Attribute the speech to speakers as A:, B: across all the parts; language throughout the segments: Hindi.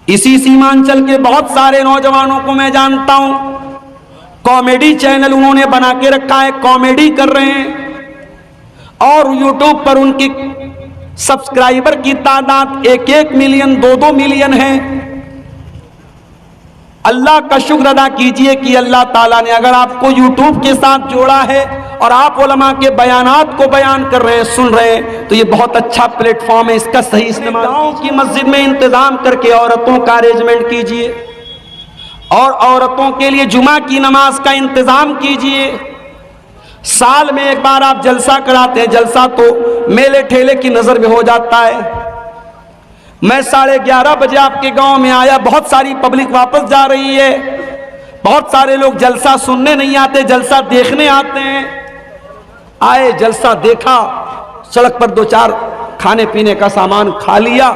A: इसी सीमांचल के बहुत सारे नौजवानों को मैं जानता हूं, कॉमेडी चैनल उन्होंने बना के रखा है, कॉमेडी कर रहे हैं और यूट्यूब पर उनकी सब्सक्राइबर की तादाद 1-1 मिलियन 2-2 मिलियन है। अल्लाह का शुक्र अदा कीजिए कि अल्लाह ताला ने अगर आपको यूट्यूब के साथ जोड़ा है और आप उलमा के बयानात को बयान कर रहे हैं, सुन रहे हैं, तो ये बहुत अच्छा प्लेटफॉर्म है, इसका सही इस्तेमाल। गांव की मस्जिद में इंतजाम करके औरतों का अरेंजमेंट कीजिए और औरतों के लिए जुमा की नमाज का इंतजाम कीजिए। साल में एक बार आप जलसा कराते हैं, जलसा तो मेले ठेले की नजर में हो जाता है। मैं 11:30 बजे आपके गांव में आया, बहुत सारी पब्लिक वापस जा रही है, बहुत सारे लोग जलसा सुनने नहीं आते, जलसा देखने आते हैं। आए, जलसा देखा, सड़क पर 2-4 खाने पीने का सामान खा लिया,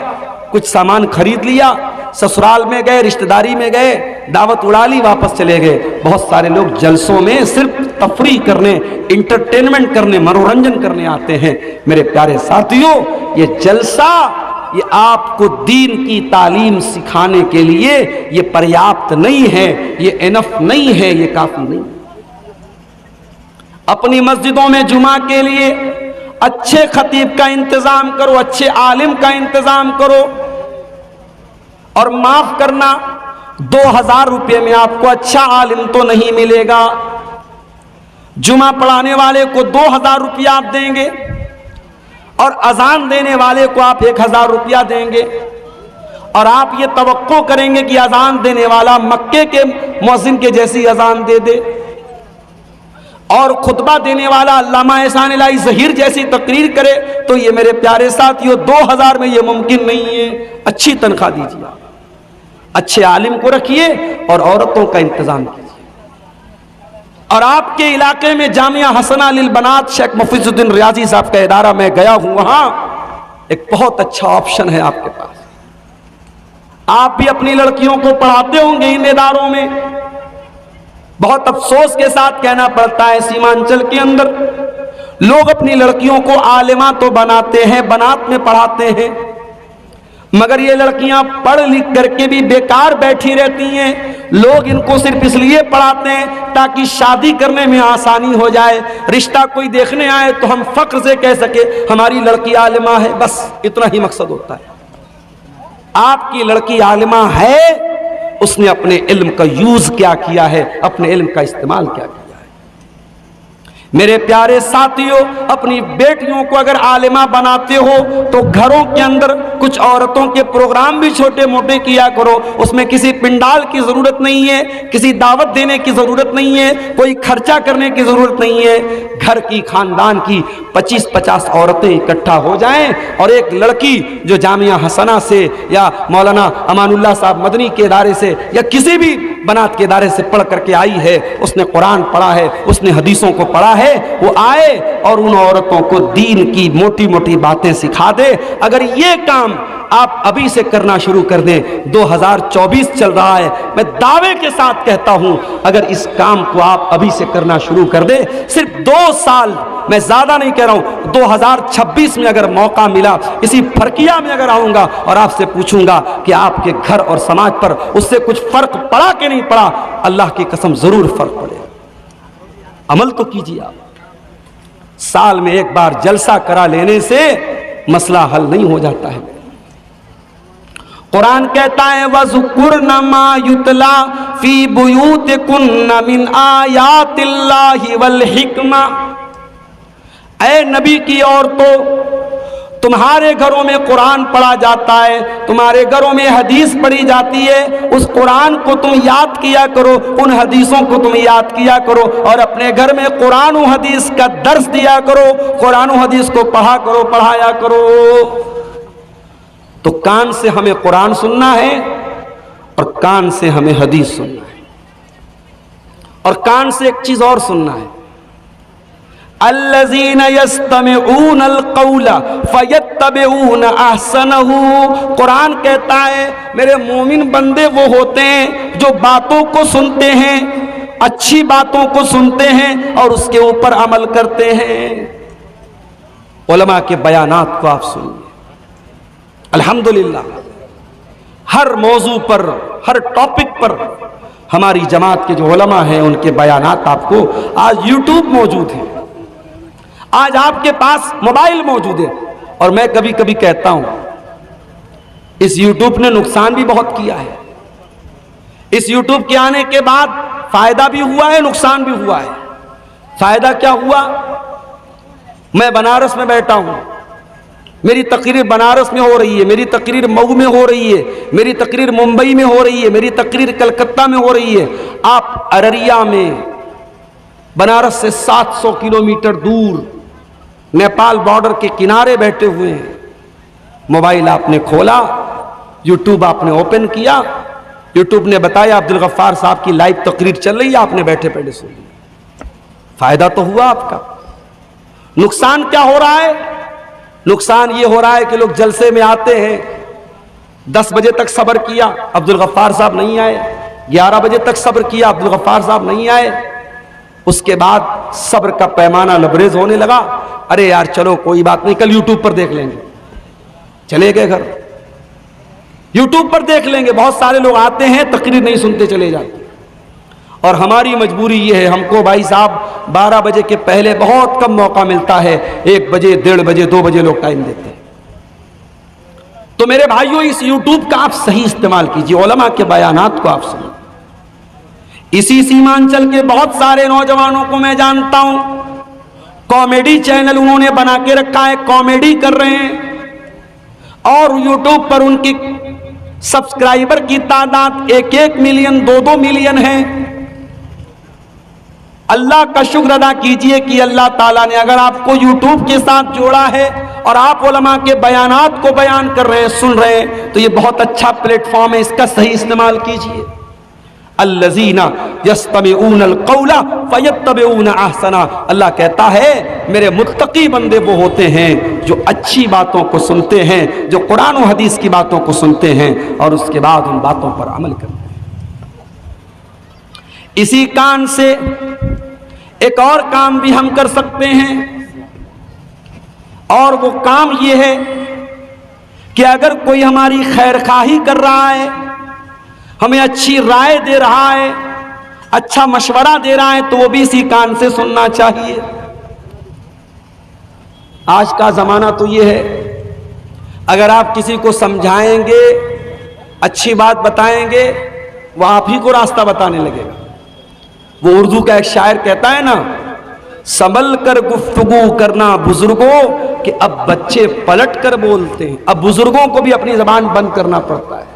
A: कुछ सामान खरीद लिया, ससुराल में गए, रिश्तेदारी में गए, दावत उड़ा ली, वापस चले गए। बहुत सारे लोग जलसों में सिर्फ तफरी करने, इंटरटेनमेंट करने, मनोरंजन करने आते हैं। मेरे प्यारे साथियों, ये जलसा ये आपको दीन की तालीम सिखाने के लिए ये पर्याप्त नहीं है, ये इनफ नहीं है, ये काफी नहीं। अपनी मस्जिदों में जुमा के लिए अच्छे खतीब का इंतजाम करो, अच्छे आलिम का इंतजाम करो। और माफ करना, 2000 रुपये में आपको अच्छा आलिम तो नहीं मिलेगा। जुमा पढ़ाने वाले को 2000 रुपया आप देंगे और अजान देने वाले को आप 1000 रुपया देंगे और आप ये तवक्को करेंगे कि अजान देने वाला मक्के के मुअज्जिन के जैसी अजान दे दे और खुतबा देने वाला अल्लामा एहसान इलाही ज़हीर जैसी तकरीर करे। तो ये मेरे प्यारे साथियों, 2000 में ये मुमकिन नहीं है। अच्छी तनख्वाह दीजिए, अच्छे आलिम को रखिए और औरतों का इंतजाम कीजिए। और आपके इलाके में जामिया हसना लिल बनात शेख मुफीजुद्दीन रियाजी साहब का इदारा मैं गया हूं, वहां एक बहुत अच्छा ऑप्शन है आपके पास। आप भी अपनी लड़कियों को पढ़ाते होंगे इन इदारों में। बहुत अफसोस के साथ कहना पड़ता है, सीमांचल के अंदर लोग अपनी लड़कियों को आलिमा तो बनाते हैं, बनात में पढ़ाते हैं, मगर ये लड़कियां पढ़ लिख करके भी बेकार बैठी रहती हैं। लोग इनको सिर्फ इसलिए पढ़ाते हैं ताकि शादी करने में आसानी हो जाए, रिश्ता कोई देखने आए तो हम फख्र से कह सके हमारी लड़की आलिमा है, बस इतना ही मकसद होता है। आपकी लड़की आलिमा है, उसने अपने इल्म का यूज क्या किया है, अपने इल्म का इस्तेमाल क्या किया है। मेरे प्यारे साथियों, अपनी बेटियों को अगर आलिमा बनाते हो तो घरों के अंदर कुछ औरतों के प्रोग्राम भी छोटे मोटे किया करो। उसमें किसी पिंडाल की जरूरत नहीं है, किसी दावत देने की जरूरत नहीं है, कोई खर्चा करने की जरूरत नहीं है। घर की, खानदान की 25-50 औरतें इकट्ठा हो जाएं और एक लड़की जो जामिया हसना से या मौलाना अमानुल्लाह साहब मदनी के इदारे से या किसी भी बनात के इदारे से पढ़ करके आई है, उसने कुरान पढ़ा है, उसने हदीसों को पढ़ा है, वो आए और उन औरतों को दीन की मोटी मोटी बातें सिखा दे। अगर ये काम आप अभी से करना शुरू कर दें, 2024 चल रहा है, मैं दावे के साथ कहता हूं, अगर इस काम को आप अभी से करना शुरू कर दें, सिर्फ 2 साल, मैं ज्यादा नहीं कह रहा हूं, 2026 में अगर मौका मिला, इसी फरकिया में अगर आऊंगा और आपसे पूछूंगा कि आपके घर और समाज पर उससे कुछ फर्क पड़ा कि नहीं पड़ा, अल्लाह की कसम जरूर फर्क पड़ेगा। अमल तो कीजिए आप। साल में एक बार जलसा करा लेने से मसला हल नहीं हो जाता है। कुरान कहता है वज़कुरन मा युतला फी बुयूतिकुन्न मिन आयातिल्लाहि वल हिकमा। ऐ नबी की औरतों, तुम्हारे घरों में कुरान पढ़ा जाता है, तुम्हारे घरों में हदीस पढ़ी जाती है, उस कुरान को तुम याद किया करो, उन हदीसों को तुम याद किया करो और अपने घर में कुरान और हदीस का दर्स दिया करो, कुरान और हदीस को पढ़ा करो, पढ़ाया करो। तो कान से हमें कुरान सुनना है और कान से हमें हदीस सुनना है और कान से एक चीज और सुनना है, अल्लज़ीना यस्तमिऊनल क़ौला फ़यत्तबिऊन अहसनहु। कुरान कहता है मेरे मोमिन बंदे वो होते हैं जो बातों को सुनते हैं, अच्छी बातों को सुनते हैं और उसके ऊपर अमल करते हैं। उलमा के बयानात को आप सुनिए। अल्हम्दुलिल्लाह हर मौजू पर, हर टॉपिक पर हमारी जमात के जो उलमा हैं उनके बयानात आपको आज यूट्यूब मौजूद है, आज आपके पास मोबाइल मौजूद है। और मैं कभी कभी कहता हूं इस यूट्यूब ने नुकसान भी बहुत किया है। इस यूट्यूब के आने के बाद फायदा भी हुआ है, नुकसान भी हुआ है। फायदा क्या हुआ, मैं बनारस में बैठा हूं, मेरी तकरीर बनारस में हो रही है, मेरी तकरीर मऊ में हो रही है, मेरी तकरीर मुंबई में हो रही है, मेरी तकरीर कलकत्ता में हो रही है। आप अररिया में बनारस से 700 किलोमीटर दूर नेपाल बॉर्डर के किनारे बैठे हुए हैं। मोबाइल आपने खोला, यूट्यूब आपने ओपन किया, यूट्यूब ने बताया अब्दुल गफ्फार साहब की लाइव तकरीर चल रही है, आपने बैठे बैठे सुन ली। फायदा तो हुआ आपका। नुकसान क्या हो रहा है, नुकसान ये हो रहा है कि लोग जलसे में आते हैं, 10 बजे तक सब्र किया, अब्दुल गफ्फार साहब नहीं आए, 11 बजे तक सब्र किया, अब्दुल गफ्फार साहब नहीं आए। उसके बाद सब्र का पैमाना लबरेज होने लगा, अरे यार चलो कोई बात नहीं, कल यूट्यूब पर देख लेंगे। चले गए घर, यूट्यूब पर देख लेंगे। बहुत सारे लोग आते हैं, तकरीर नहीं सुनते, चले जाते। और हमारी मजबूरी ये है, हमको भाई साहब 12 बजे के पहले बहुत कम मौका मिलता है, 1 बजे, 1:30 बजे, 2 बजे लोग टाइम देते हैं। तो मेरे भाइयों, इस यूट्यूब का आप सही इस्तेमाल कीजिए, उलमा के बयानात को आप सुनिए। इसी सीमांचल के बहुत सारे नौजवानों को मैं जानता हूं, कॉमेडी चैनल उन्होंने बना के रखा है, कॉमेडी कर रहे हैं और यूट्यूब पर उनकी सब्सक्राइबर की तादाद 1-1 मिलियन, 2-2 मिलियन है। अल्लाह का शुक्र अदा कीजिए कि अल्लाह ताला ने अगर आपको यूट्यूब के साथ जोड़ा है और आप उलमा के बयानात को बयान कर रहे हैं, सुन रहे हैं, तो ये बहुत अच्छा प्लेटफॉर्म है, इसका सही इस्तेमाल कीजिए। अल्लज़ीना यस्तमिऊनल क़ौला फ़यत्तबिऊना अहसना, अल्लाह कहता है मेरे मुत्तकी बंदे वो होते हैं जो अच्छी बातों को सुनते हैं, जो कुरान और हदीस की बातों को सुनते हैं और उसके बाद उन बातों पर अमल करते हैं। इसी कान से एक और काम भी हम कर सकते हैं, और वो काम ये है कि अगर कोई हमारी खैरखाही कर रहा है, हमें अच्छी राय दे रहा है, अच्छा मशवरा दे रहा है, तो वो भी इसी कान से सुनना चाहिए। आज का जमाना तो ये है, अगर आप किसी को समझाएंगे, अच्छी बात बताएंगे, वो आप ही को रास्ता बताने लगेगा। वो उर्दू का एक शायर कहता है ना, संभल कर गुफ्तगू करना बुजुर्गों कि अब बच्चे पलट कर बोलते हैं। अब बुजुर्गों को भी अपनी जबान बंद करना पड़ता है।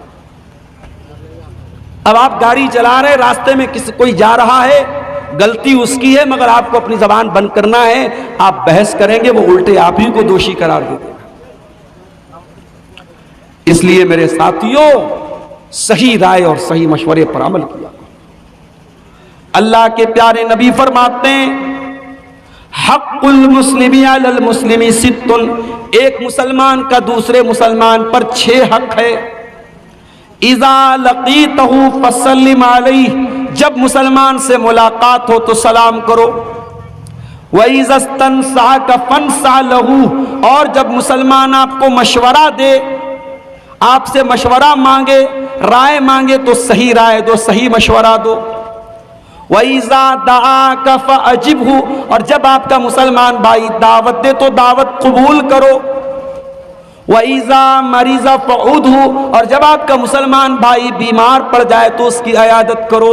A: अब आप गाड़ी चला रहे, रास्ते में किसी कोई जा रहा है, गलती उसकी है, मगर आपको अपनी जबान बंद करना है। आप बहस करेंगे, वो उल्टे आप ही को दोषी करार दे देगा। इसलिए मेरे साथियों, सही राय और सही मशवरे पर अमल किया। अल्लाह के प्यारे नबी फरमाते हैं, हक़्क़ुल मुस्लिमी अलल मुस्लिमी सित्तुन, एक मुसलमान का दूसरे मुसलमान पर 6 हक है। इज़ा लक़ीतहु फसल्लिम अलैहि, जब मुसलमान से मुलाकात हो तो सलाम करो। व इज़ा इस्तनसअका फंसअ लहू, और जब मुसलमान आपको मशवरा दे, आपसे मशवरा मांगे, राय मांगे, तो सही राय दो, सही मशवरा दो। वइज़ा दआका फअजिबहु, और जब आपका मुसलमान भाई दावत दे तो दावत कबूल करो। वइज़ा मरीज़ा फउदहु, और जब आपका मुसलमान भाई बीमार पड़ जाए तो उसकी इयादत करो।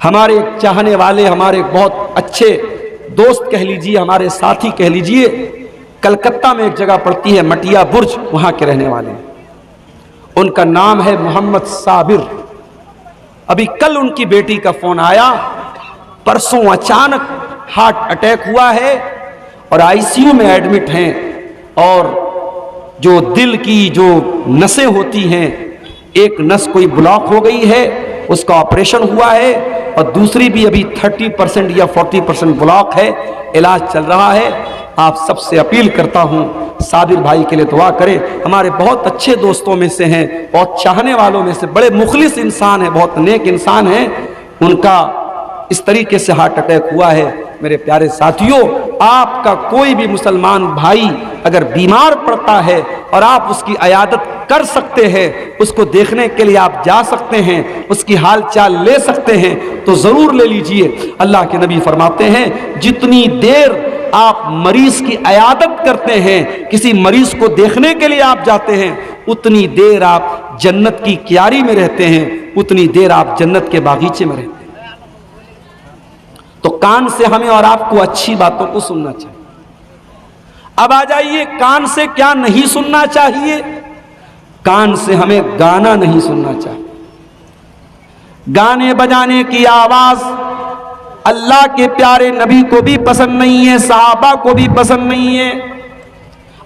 A: हमारे चाहने वाले, हमारे बहुत अच्छे दोस्त कह लीजिए, हमारे साथी कह लीजिए, कलकत्ता में एक जगह पड़ती है मटिया बुर्ज, वहां के रहने वाले, उनका नाम है मोहम्मद साबिर। अभी कल उनकी बेटी का फोन आया, परसों अचानक हार्ट अटैक हुआ है और आईसीयू में एडमिट हैं, और जो दिल की जो नसें होती हैं, एक नस कोई ब्लॉक हो गई है, उसका ऑपरेशन हुआ है, और दूसरी भी अभी 30% या 40% ब्लॉक है, इलाज चल रहा है। आप सबसे अपील करता हूं, साबिर भाई के लिए दुआ करें। हमारे बहुत अच्छे दोस्तों में से हैं, बहुत चाहने वालों में से, बड़े मुखलिस इंसान हैं, बहुत नेक इंसान हैं। उनका इस तरीके से हार्ट अटैक हुआ है, मेरे प्यारे साथियों, आपका कोई भी मुसलमान भाई अगर बीमार पड़ता है और आप उसकी इयादत कर सकते हैं, उसको देखने के लिए आप जा सकते हैं, उसकी हाल चाल ले सकते हैं, तो जरूर ले लीजिए। अल्लाह के नबी फरमाते हैं, जितनी देर आप मरीज की इयादत करते हैं, किसी मरीज को देखने के लिए आप जाते हैं, उतनी देर आप जन्नत की क्यारी में रहते हैं, उतनी देर आप जन्नत के बागीचे में रहते हैं। तो कान से हमें और आपको अच्छी बातों को सुनना चाहिए। अब आ जाइए, कान से क्या नहीं सुनना चाहिए। कान से हमें गाना नहीं सुनना चाहिए। गाने बजाने की आवाज अल्लाह के प्यारे नबी को भी पसंद नहीं है, सहाबा को भी पसंद नहीं है,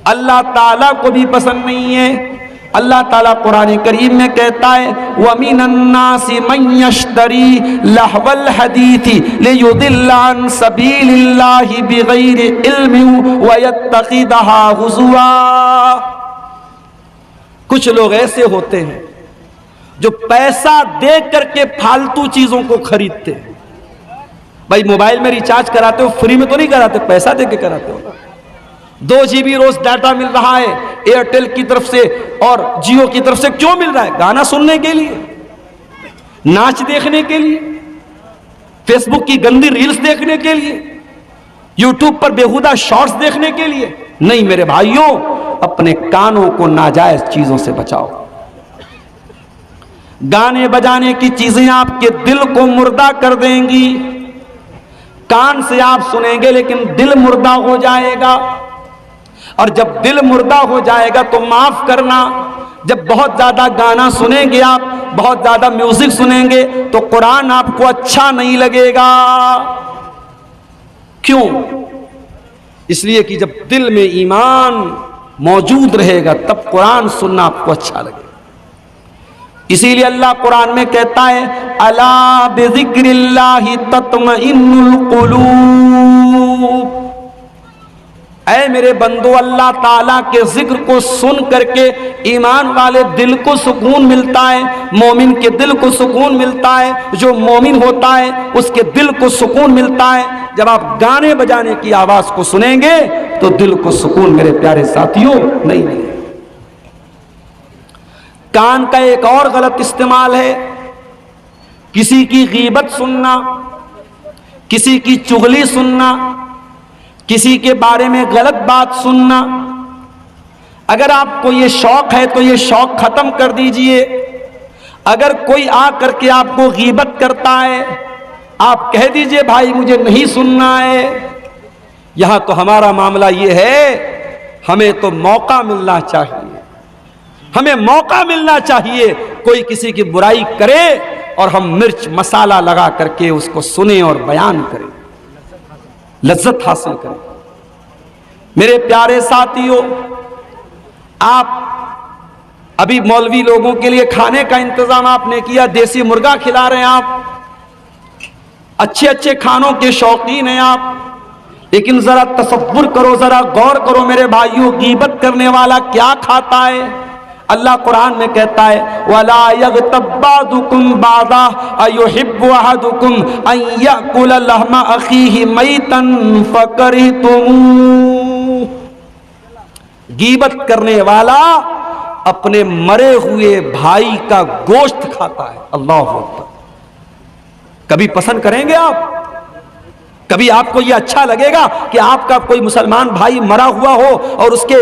A: अल्लाह ताला को भी पसंद नहीं है। अल्लाह ताला कुरान करीम में कहता है, वमिनन्नासि मन यश्तरी लहवल हदीथि लियुदिल्ला अन सबीलिल्लाहि बिगैरि इल्मिन व यत्तखिदहा हुज़ुआ। कुछ लोग ऐसे होते हैं जो पैसा दे करके फालतू चीजों को खरीदते हैं। भाई मोबाइल में रिचार्ज कराते हो, फ्री में तो नहीं कराते, पैसा दे के कराते हो। 2 GB रोज डाटा मिल रहा है एयरटेल की तरफ से और जियो की तरफ से। क्यों मिल रहा है? गाना सुनने के लिए, नाच देखने के लिए, फेसबुक की गंदी रील्स देखने के लिए, यूट्यूब पर बेहुदा शॉर्ट्स देखने के लिए नहीं। मेरे भाइयों, अपने कानों को नाजायज चीजों से बचाओ। गाने बजाने की चीजें आपके दिल को मुर्दा कर देंगी। कान से आप सुनेंगे लेकिन दिल मुर्दा हो जाएगा, और जब दिल मुर्दा हो जाएगा तो माफ करना, जब बहुत ज्यादा गाना सुनेंगे आप, बहुत ज्यादा म्यूजिक सुनेंगे, तो कुरान आपको अच्छा नहीं लगेगा। क्यों? इसलिए कि जब दिल में ईमान मौजूद रहेगा तब कुरान सुनना आपको अच्छा लगेगा। इसीलिए अल्लाह कुरान में कहता है, अला बिज़िक्रिल्लाहि तत्मइन्नुल क़ुलूब। ऐ मेरे बंदो, अल्लाह ताला के जिक्र को सुन करके ईमान वाले दिल को सुकून मिलता है, मोमिन के दिल को सुकून मिलता है। जो मोमिन होता है उसके दिल को सुकून मिलता है। जब आप गाने बजाने की आवाज को सुनेंगे तो दिल को सुकून मेरे प्यारे साथियों नहीं मिलेगा। कान का एक और गलत इस्तेमाल है, किसी की गीबत सुनना, किसी की चुगली सुनना, किसी के बारे में गलत बात सुनना। अगर आपको ये शौक है तो ये शौक खत्म कर दीजिए। अगर कोई आ करके आपको गीबत करता है, आप कह दीजिए भाई मुझे नहीं सुनना है। यहां तो हमारा मामला ये है, हमें तो मौका मिलना चाहिए, हमें मौका मिलना चाहिए। कोई किसी की बुराई करे और हम मिर्च मसाला लगा करके उसको सुने और बयान करें, लज्जत हासिल करें। मेरे प्यारे साथियों, आप अभी मौलवी लोगों के लिए खाने का इंतजाम आपने किया, देसी मुर्गा खिला रहे हैं आप, अच्छे अच्छे खानों के शौकीन हैं आप। लेकिन जरा तसव्वुर करो, जरा गौर करो मेरे भाइयों, गीबत करने वाला क्या खाता है। अल्लाह कुरान में कहता है, वला यग़्तब बादुकुम बादा अयुहिब्बु अहदुकुम अन याकुल लहमा अखीहि मैतन फकरिहतुम। गीबत करने वाला अपने मरे हुए भाई का गोश्त खाता है। अल्लाह अकबर। कभी पसंद करेंगे आप? कभी आपको यह अच्छा लगेगा कि आपका कोई मुसलमान भाई मरा हुआ हो और उसके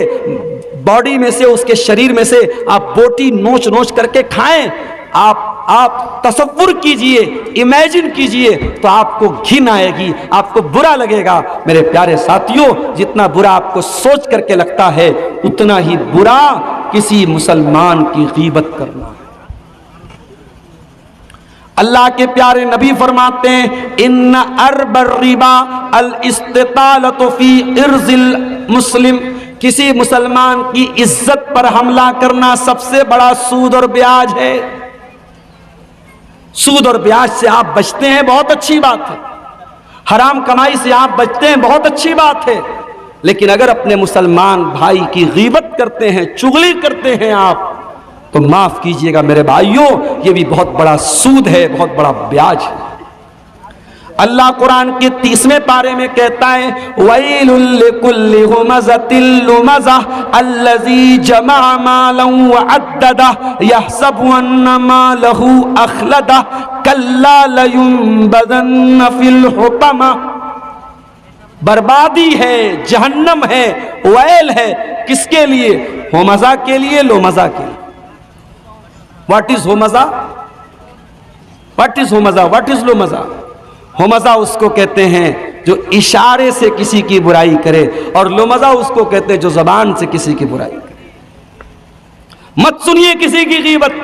A: बॉडी में से, उसके शरीर में से आप बोटी नोच नोच करके खाएं? आप तसव्वुर कीजिए, इमेजिन कीजिए, तो आपको घिन आएगी, आपको बुरा लगेगा। मेरे प्यारे साथियों, जितना बुरा आपको सोच करके लगता है उतना ही बुरा किसी मुसलमान की गीबत करना है। अल्लाह के प्यारे नबी फरमाते हैं, इन्ना अरबर रिबा अल इस्तितालतु फी इर्जिल मुस्लिम। किसी मुसलमान की इज्जत पर हमला करना सबसे बड़ा सूद और ब्याज है। सूद और ब्याज से आप बचते हैं, बहुत अच्छी बात है। हराम कमाई से आप बचते हैं, बहुत अच्छी बात है। लेकिन अगर अपने मुसलमान भाई की गीबत करते हैं, चुगली करते हैं आप, तो माफ कीजिएगा मेरे भाइयों, ये भी बहुत बड़ा सूद है, बहुत बड़ा ब्याज है। अल्लाह कुरान के 30वें पारे में कहता है वैलुल लिकुल्लि हुमज़तिल लुमज़ह अल्लज़ी जमा मालन व अद्ददा यहसबु अन्ना मालहु अखलदा कल्ला लयुनबज़न्न फिल हुतमा। बर्बादी है, जहन्नम है, वैल है, किसके लिए? हुमज़ा के लिए, लुमज़ा के लिए। व्हाट इज हुमज़ा? व्हाट इज हुमज़ा? व्हाट इज लुमज़ा? हुमज़ा उसको कहते हैं जो इशारे से किसी की बुराई करे, और लुमज़ा उसको कहते हैं जो ज़बान से किसी की बुराई करे। मत सुनिए किसी की गीबत।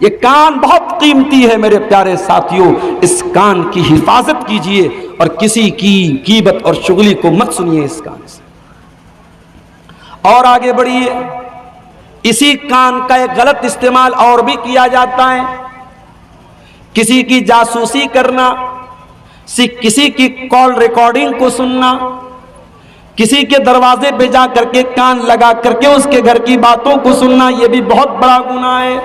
A: ये कान बहुत कीमती है मेरे प्यारे साथियों, इस कान की हिफाजत कीजिए और किसी की गीबत और चुगली को मत सुनिए इस कान से। और आगे बढ़िए, इसी कान का एक गलत इस्तेमाल और भी किया जाता है। किसी की जासूसी करना, किसी की कॉल रिकॉर्डिंग को सुनना, किसी के दरवाजे पे जा करके कान लगा करके उसके घर की बातों को सुनना, यह भी बहुत बड़ा गुनाह है।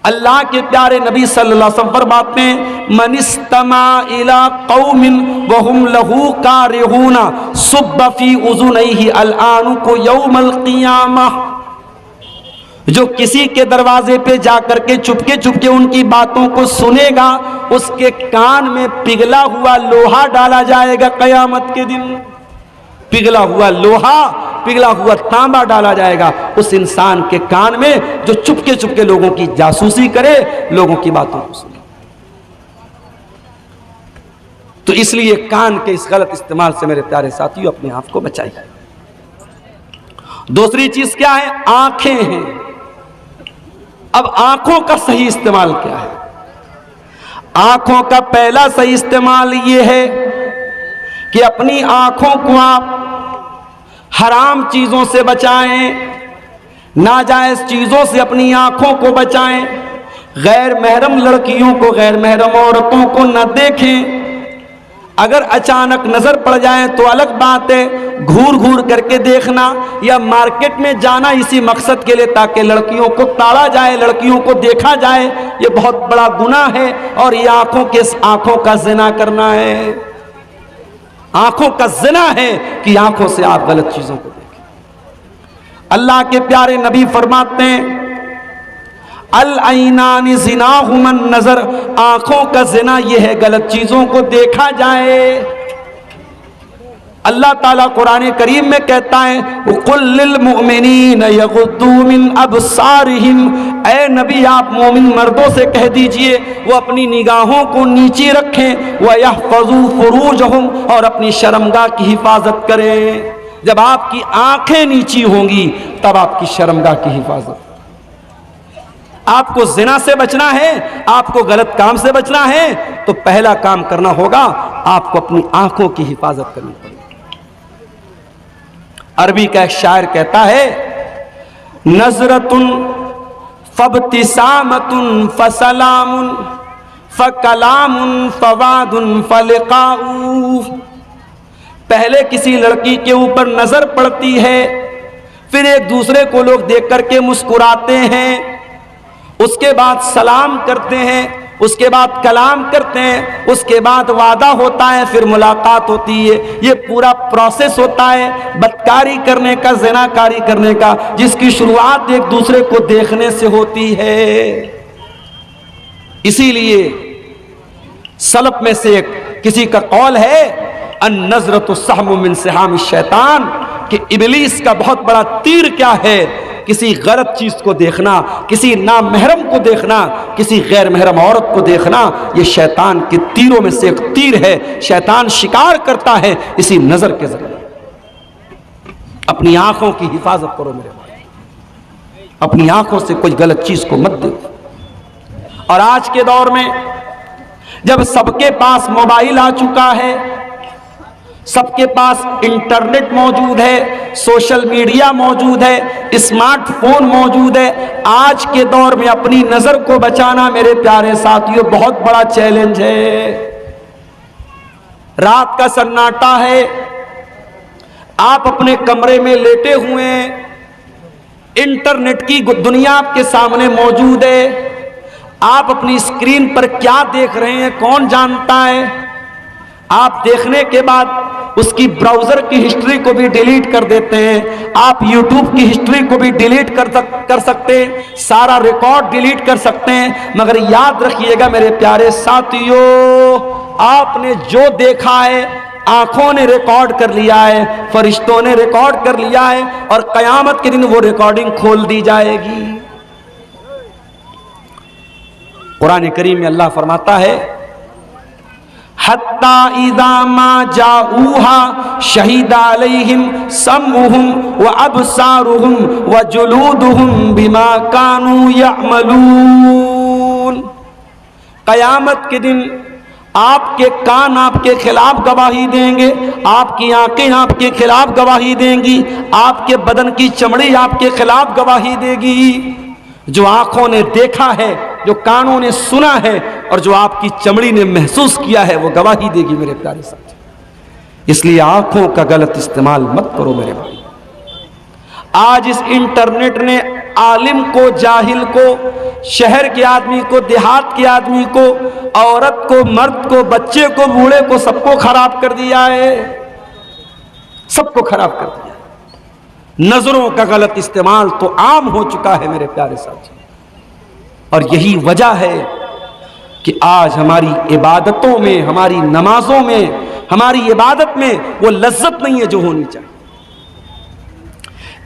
A: अल्लाह के प्यारे नबी सल्लल्लाहु अलैहि वसल्लम फरमाते हैं मनिस्तमा इला कौमिन वहुम लहू कारिहूना सुब्ब फी उज़ुनैहि अलआनु को यौमल क़ियामह। जो किसी के दरवाजे पे जाकर के चुपके चुपके उनकी बातों को सुनेगा, उसके कान में पिघला हुआ लोहा डाला जाएगा कयामत के दिन। पिघला हुआ लोहा, पिघला हुआ तांबा डाला जाएगा उस इंसान के कान में जो चुपके चुपके लोगों की जासूसी करे, लोगों की बातों को सुने। तो इसलिए कान के इस गलत इस्तेमाल से मेरे प्यारे साथियों अपने आप को बचाइए। दूसरी चीज क्या है? आंखें हैं। अब आंखों का सही इस्तेमाल क्या है? आंखों का पहला सही इस्तेमाल यह है कि अपनी आंखों को आप हराम चीजों से बचाएं, नाजायज चीजों से अपनी आंखों को बचाएं, गैर महरम लड़कियों को, गैर महरम औरतों को न देखें। अगर अचानक नजर पड़ जाए तो अलग बात है, घूर घूर करके देखना या मार्केट में जाना इसी मकसद के लिए ताकि लड़कियों को ताड़ा जाए, लड़कियों को देखा जाए, ये बहुत बड़ा गुनाह है। और ये आंखों का जिना करना है। आंखों का जिना है कि आंखों से आप गलत चीजों को देखें। अल्लाह के प्यारे नबी फरमाते हैं अल ऐनानी ज़िनाहुमन नज़र, आंखों का जिना यह है गलत चीजों को देखा जाए। अल्लाह ताला कुरान करीम में कहता है कुल लिल मुमिनीन यग़ुद्दू मिन अबसारिहिम, ऐ नबी आप मोमिन मर्दों से कह दीजिए वो अपनी निगाहों को नीचे रखें, व यहफ़ज़ू फ़ुरूजहुम, और अपनी शर्मगाह की हिफाजत करें। जब आपकी आंखें नीची होंगी तब आपकी शर्मगाह की हिफाजत। आपको जिना से बचना है, आपको गलत काम से बचना है, तो पहला काम करना होगा आपको अपनी आंखों की हिफाजत करनी पड़ेगी। अरबी का एक शायर कहता है नजरतुन फब्तिसामतुन फसलामुन फकलामुन फवादुन फलिकाऊ। पहले किसी लड़की के ऊपर नजर पड़ती है, फिर एक दूसरे को लोग देख करके मुस्कुराते हैं, उसके बाद सलाम करते हैं, उसके बाद कलाम करते हैं, उसके बाद वादा होता है, फिर मुलाकात होती है। ये पूरा प्रोसेस होता है बदकारी करने का, ज़िनाकारी करने का, जिसकी शुरुआत एक दूसरे को देखने से होती है। इसीलिए सलफ में से एक किसी का कौल है अन नज़रतु सहमु मिन सिहामि शैतान, कि इब्लीस का बहुत बड़ा तीर क्या है? किसी गलत चीज को देखना, किसी नामहरम को देखना, किसी गैर महरम औरत को देखना, ये शैतान के तीरों में से एक तीर है। शैतान शिकार करता है इसी नजर के जरिए। अपनी आंखों की हिफाजत करो मेरे भाई, अपनी आंखों से कोई गलत चीज को मत देखो। और आज के दौर में जब सबके पास मोबाइल आ चुका है, सबके पास इंटरनेट मौजूद है, सोशल मीडिया मौजूद है, स्मार्टफोन मौजूद है, आज के दौर में अपनी नजर को बचाना मेरे प्यारे साथियों बहुत बड़ा चैलेंज है। रात का सन्नाटा है, आप अपने कमरे में लेटे हुए हैं, इंटरनेट की दुनिया आपके सामने मौजूद है, आप अपनी स्क्रीन पर क्या देख रहे हैं कौन जानता है। आप देखने के बाद उसकी ब्राउजर की हिस्ट्री को भी डिलीट कर देते हैं, आप यूट्यूब की हिस्ट्री को भी डिलीट कर सकते हैं, सारा रिकॉर्ड डिलीट कर सकते हैं। मगर याद रखिएगा मेरे प्यारे साथियों, आपने जो देखा है आंखों ने रिकॉर्ड कर लिया है, फरिश्तों ने रिकॉर्ड कर लिया है, और कयामत के दिन वो रिकॉर्डिंग खोल दी जाएगी। कुरान करीम में अल्लाह फरमाता है, हत्ता इज़ा मा जाऊहा शहीदा अलैहिम समउहुम व अबसारुहुम व जुलूदुहुम बिमा कानू यअमलून। कयामत के दिन आपके कान आपके खिलाफ गवाही देंगे, आपकी आंखें आपके खिलाफ गवाही देंगी, आपके बदन की चमड़ी आपके खिलाफ गवाही देगी। जो आंखों ने देखा है, जो कानों ने सुना है, और जो आपकी चमड़ी ने महसूस किया है, वो गवाही देगी मेरे प्यारे साथी। इसलिए आंखों का गलत इस्तेमाल मत करो मेरे भाई। आज इस इंटरनेट ने आलिम को, जाहिल को, शहर के आदमी को, देहात के आदमी को, औरत को, मर्द को, बच्चे को, बूढ़े को, सबको खराब कर दिया है, सबको खराब कर दिया। नजरों का गलत इस्तेमाल तो आम हो चुका है मेरे प्यारे साथी, और यही वजह है कि आज हमारी इबादतों में, हमारी नमाजों में, हमारी इबादत में वो लज्जत नहीं है जो होनी चाहिए।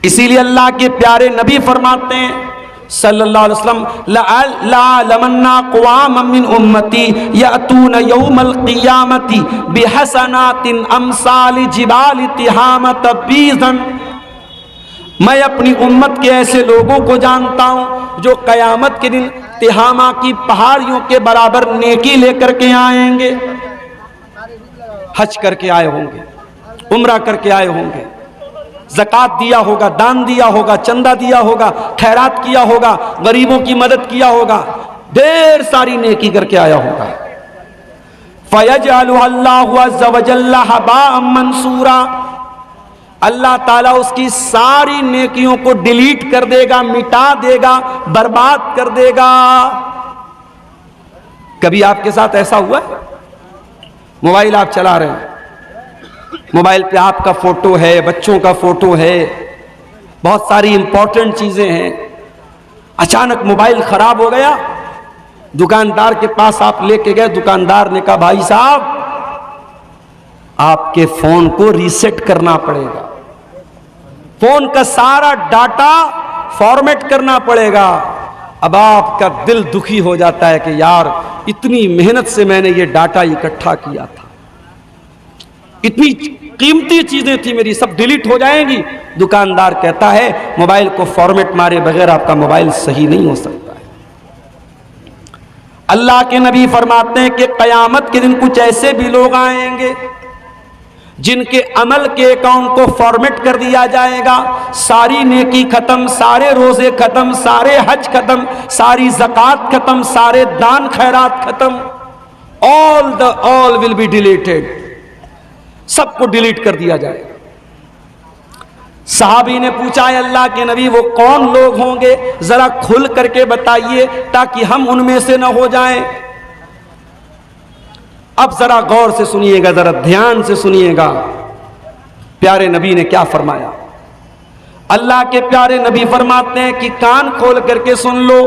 A: इसीलिए अल्लाह के प्यारे नबी फरमाते हैं सल्लल्लाहु अलैहि वसल्लम, लअलमन्ना क़वाम मिन उम्मती यअतून यौमल क़ियामती बिहसनातिन अमसाल जिबाल तिहामत बीज़न। मैं अपनी उम्मत के ऐसे लोगों को जानता हूं जो कयामत के दिन तिहामा की पहाड़ियों के बराबर नेकी लेकर के आएंगे। हज करके आए होंगे, उम्रा करके आए होंगे, ज़कात दिया होगा, दान दिया होगा, चंदा दिया होगा, खैरात किया होगा, गरीबों की मदद किया होगा, ढेर सारी नेकी करके आया होगा। फयजअलु अल्लाहु अज़्ज़ व जल्ला हबाअम मंसूरा, अल्लाह ताला उसकी सारी नेकियों को डिलीट कर देगा, मिटा देगा, बर्बाद कर देगा। कभी आपके साथ ऐसा हुआ है? मोबाइल आप चला रहे हैं, मोबाइल पे आपका फोटो है, बच्चों का फोटो है, बहुत सारी इंपॉर्टेंट चीजें हैं, अचानक मोबाइल खराब हो गया, दुकानदार के पास आप लेके गए, दुकानदार ने कहा भाई साहब आपके फोन को रीसेट करना पड़ेगा, फोन का सारा डाटा फॉर्मेट करना पड़ेगा। अब आपका दिल दुखी हो जाता है कि यार इतनी मेहनत से मैंने ये डाटा इकट्ठा किया था, इतनी कीमती चीजें थी मेरी, सब डिलीट हो जाएंगी। दुकानदार कहता है मोबाइल को फॉर्मेट मारे बगैर आपका मोबाइल सही नहीं हो सकता है। अल्लाह के नबी फरमाते हैं कि कयामत के दिन कुछ ऐसे भी लोग आएंगे जिनके अमल के अकाउंट को फॉर्मेट कर दिया जाएगा, सारी नेकी खत्म, सारे रोजे खत्म, सारे हज खत्म, सारी ज़कात खत्म, सारे दान खैरात खत्म, ऑल विल बी डिलीटेड, सबको डिलीट कर दिया जाएगा। साहबी ने पूछा है अल्लाह के नबी वो कौन लोग होंगे, जरा खुल करके बताइए ताकि हम उनमें से न हो जाएं। अब जरा गौर से सुनिएगा, जरा ध्यान से सुनिएगा, प्यारे नबी ने क्या फरमाया। अल्लाह के प्यारे नबी फरमाते हैं कि कान खोल करके सुन लो,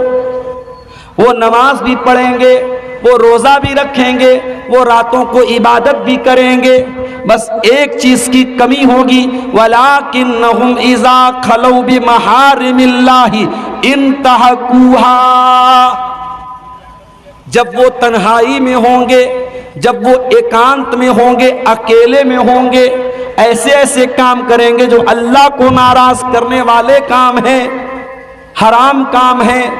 A: वो नमाज भी पढ़ेंगे, वो रोजा भी रखेंगे, वो रातों को इबादत भी करेंगे, बस एक चीज की कमी होगी, वलाकिन्नहुम इज़ा खलौ बिमहारिमिल्लाहि इंतहकूहा। जब वो तन्हाई में होंगे, जब वो एकांत में होंगे, अकेले में होंगे, ऐसे ऐसे काम करेंगे जो अल्लाह को नाराज करने वाले काम हैं, हराम काम हैं,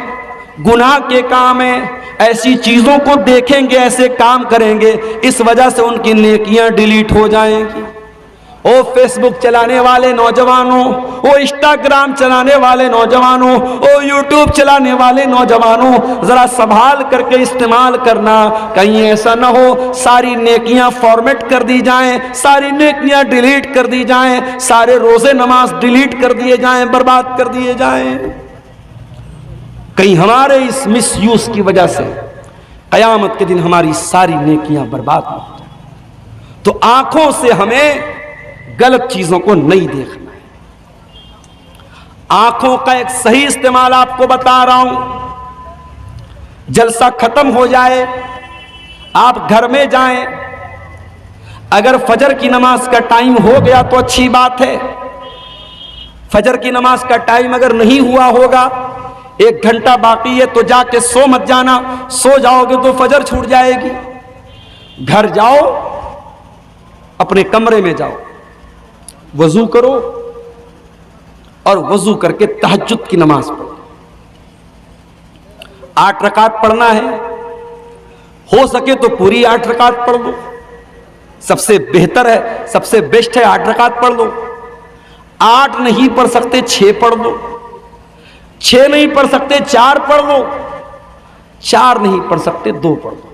A: गुनाह के काम हैं, ऐसी चीजों को देखेंगे, ऐसे काम करेंगे, इस वजह से उनकी नेकियां डिलीट हो जाएंगी। ओ फेसबुक चलाने वाले नौजवानों, ओ इंस्टाग्राम चलाने वाले नौजवानों, ओ यूट्यूब चलाने वाले नौजवानों, जरा संभाल करके इस्तेमाल करना, कहीं ऐसा ना हो सारी नेकियां फॉर्मेट कर दी जाएं, सारी नेकियां डिलीट कर दी जाएं, सारे रोजे नमाज डिलीट कर दिए जाएं, बर्बाद कर दिए जाएं। कहीं हमारे इस मिसयूज की वजह से कयामत के दिन हमारी सारी नेकियां बर्बाद न हो जाए। तो आंखों से हमें गलत चीजों को नहीं देखना है। आंखों का एक सही इस्तेमाल आपको बता रहा हूं। जलसा खत्म हो जाए, आप घर में जाएं, अगर फजर की नमाज का टाइम हो गया तो अच्छी बात है। फजर की नमाज का टाइम अगर नहीं हुआ होगा, 1 घंटा बाकी है, तो जाके सो मत जाना। सो जाओगे तो फजर छूट जाएगी। घर जाओ, अपने कमरे में जाओ, वजू करो और वजू करके तहज्जुद की नमाज पढ़ो। 8 रकात पढ़ना है, हो सके तो पूरी 8 रकात पढ़ लो। सबसे बेहतर है, सबसे बेस्ट है 8 रकात पढ़ लो। 8 नहीं पढ़ सकते 6 पढ़ लो। 6 नहीं पढ़ सकते 4 पढ़ लो। 4 नहीं पढ़ सकते 2 पढ़ लो।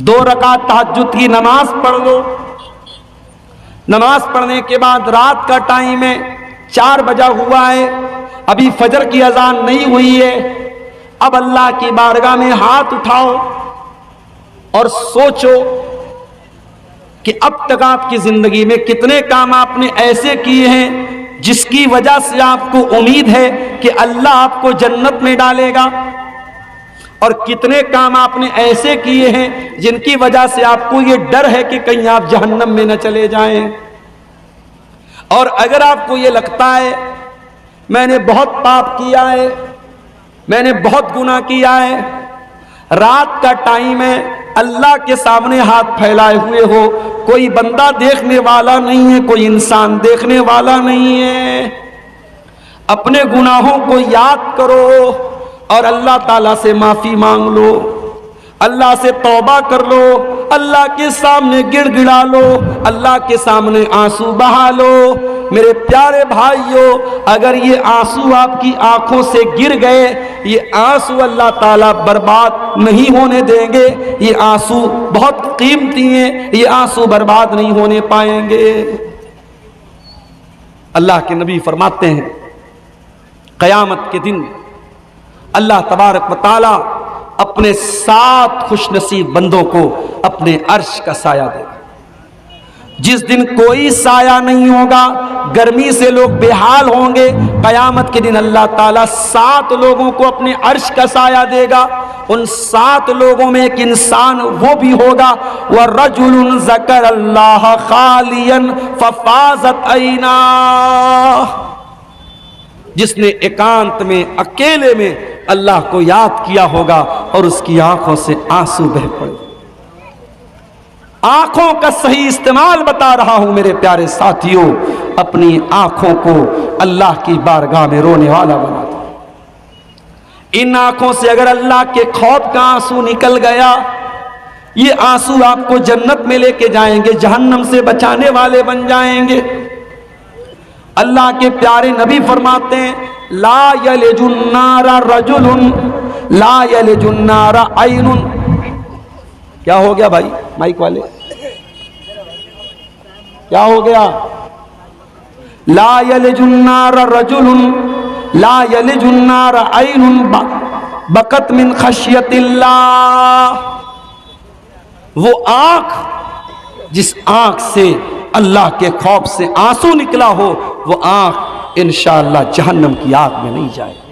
A: 2 रकात तहज्जुद की नमाज पढ़ लो। नमाज पढ़ने के बाद रात का टाइम है, 4 बजा हुआ है, अभी फजर की अजान नहीं हुई है। अब अल्लाह की बारगाह में हाथ उठाओ और सोचो कि अब तक आपकी जिंदगी में कितने काम आपने ऐसे किए हैं जिसकी वजह से आपको उम्मीद है कि अल्लाह आपको जन्नत में डालेगा, और कितने काम आपने ऐसे किए हैं जिनकी वजह से आपको ये डर है कि कहीं आप जहन्नम में न चले जाएं। और अगर आपको ये लगता है मैंने बहुत पाप किया है, मैंने बहुत गुनाह किया है, रात का टाइम है, अल्लाह के सामने हाथ फैलाए हुए हो, कोई बंदा देखने वाला नहीं है, कोई इंसान देखने वाला नहीं है, अपने गुनाहों को याद करो और अल्लाह ताला से माफी मांग लो, अल्लाह से तौबा कर लो, अल्लाह के सामने गिड़गिड़ा लो, अल्लाह के सामने आंसू बहा लो। मेरे प्यारे भाइयों, अगर ये आंसू आपकी आंखों से गिर गए, ये आंसू अल्लाह ताला बर्बाद नहीं होने देंगे। ये आंसू बहुत कीमती हैं, ये आंसू बर्बाद नहीं होने पाएंगे। अल्लाह के नबी फरमाते हैं कयामत के दिन अल्लाह तबारक व तआला अपने 7 खुशनसीब बंदों को अपने अर्श का साया देगा। जिस दिन कोई साया नहीं होगा, गर्मी से लोग बेहाल होंगे, कयामत के दिन अल्लाह ताला 7 लोगों को अपने अर्श का साया देगा। उन 7 लोगों में एक इंसान वो भी होगा, वह रजुलुन ज़कर अल्लाह खालियन फफाज़त ऐना, जिसने एकांत में अकेले में अल्लाह को याद किया होगा और उसकी आंखों से आंसू बह पड़े। आंखों का सही इस्तेमाल बता रहा हूं मेरे प्यारे साथियों। अपनी आंखों को अल्लाह की बारगाह में रोने वाला बना दो। इन आंखों से अगर अल्लाह के खौफ का आंसू निकल गया, ये आंसू आपको जन्नत में लेके जाएंगे, जहन्नम से बचाने वाले बन जाएंगे। अल्लाह के प्यारे नबी फरमाते हैं ला यलिजुन्नारा रजुलुन ला यलिजुन्नारा ऐनुन। क्या हो गया भाई माइक वाले, क्या हो गया? ला यलिजुन्नारा रजुलुन ला यलिजुन्नारा ऐनुन बकत मिन खशियतिल्लाह। वो आंख जिस आंख से अल्लाह के खौफ से आंसू निकला हो, वो आंख इंशाअल्लाह जहन्नम की आग में नहीं जाएगी।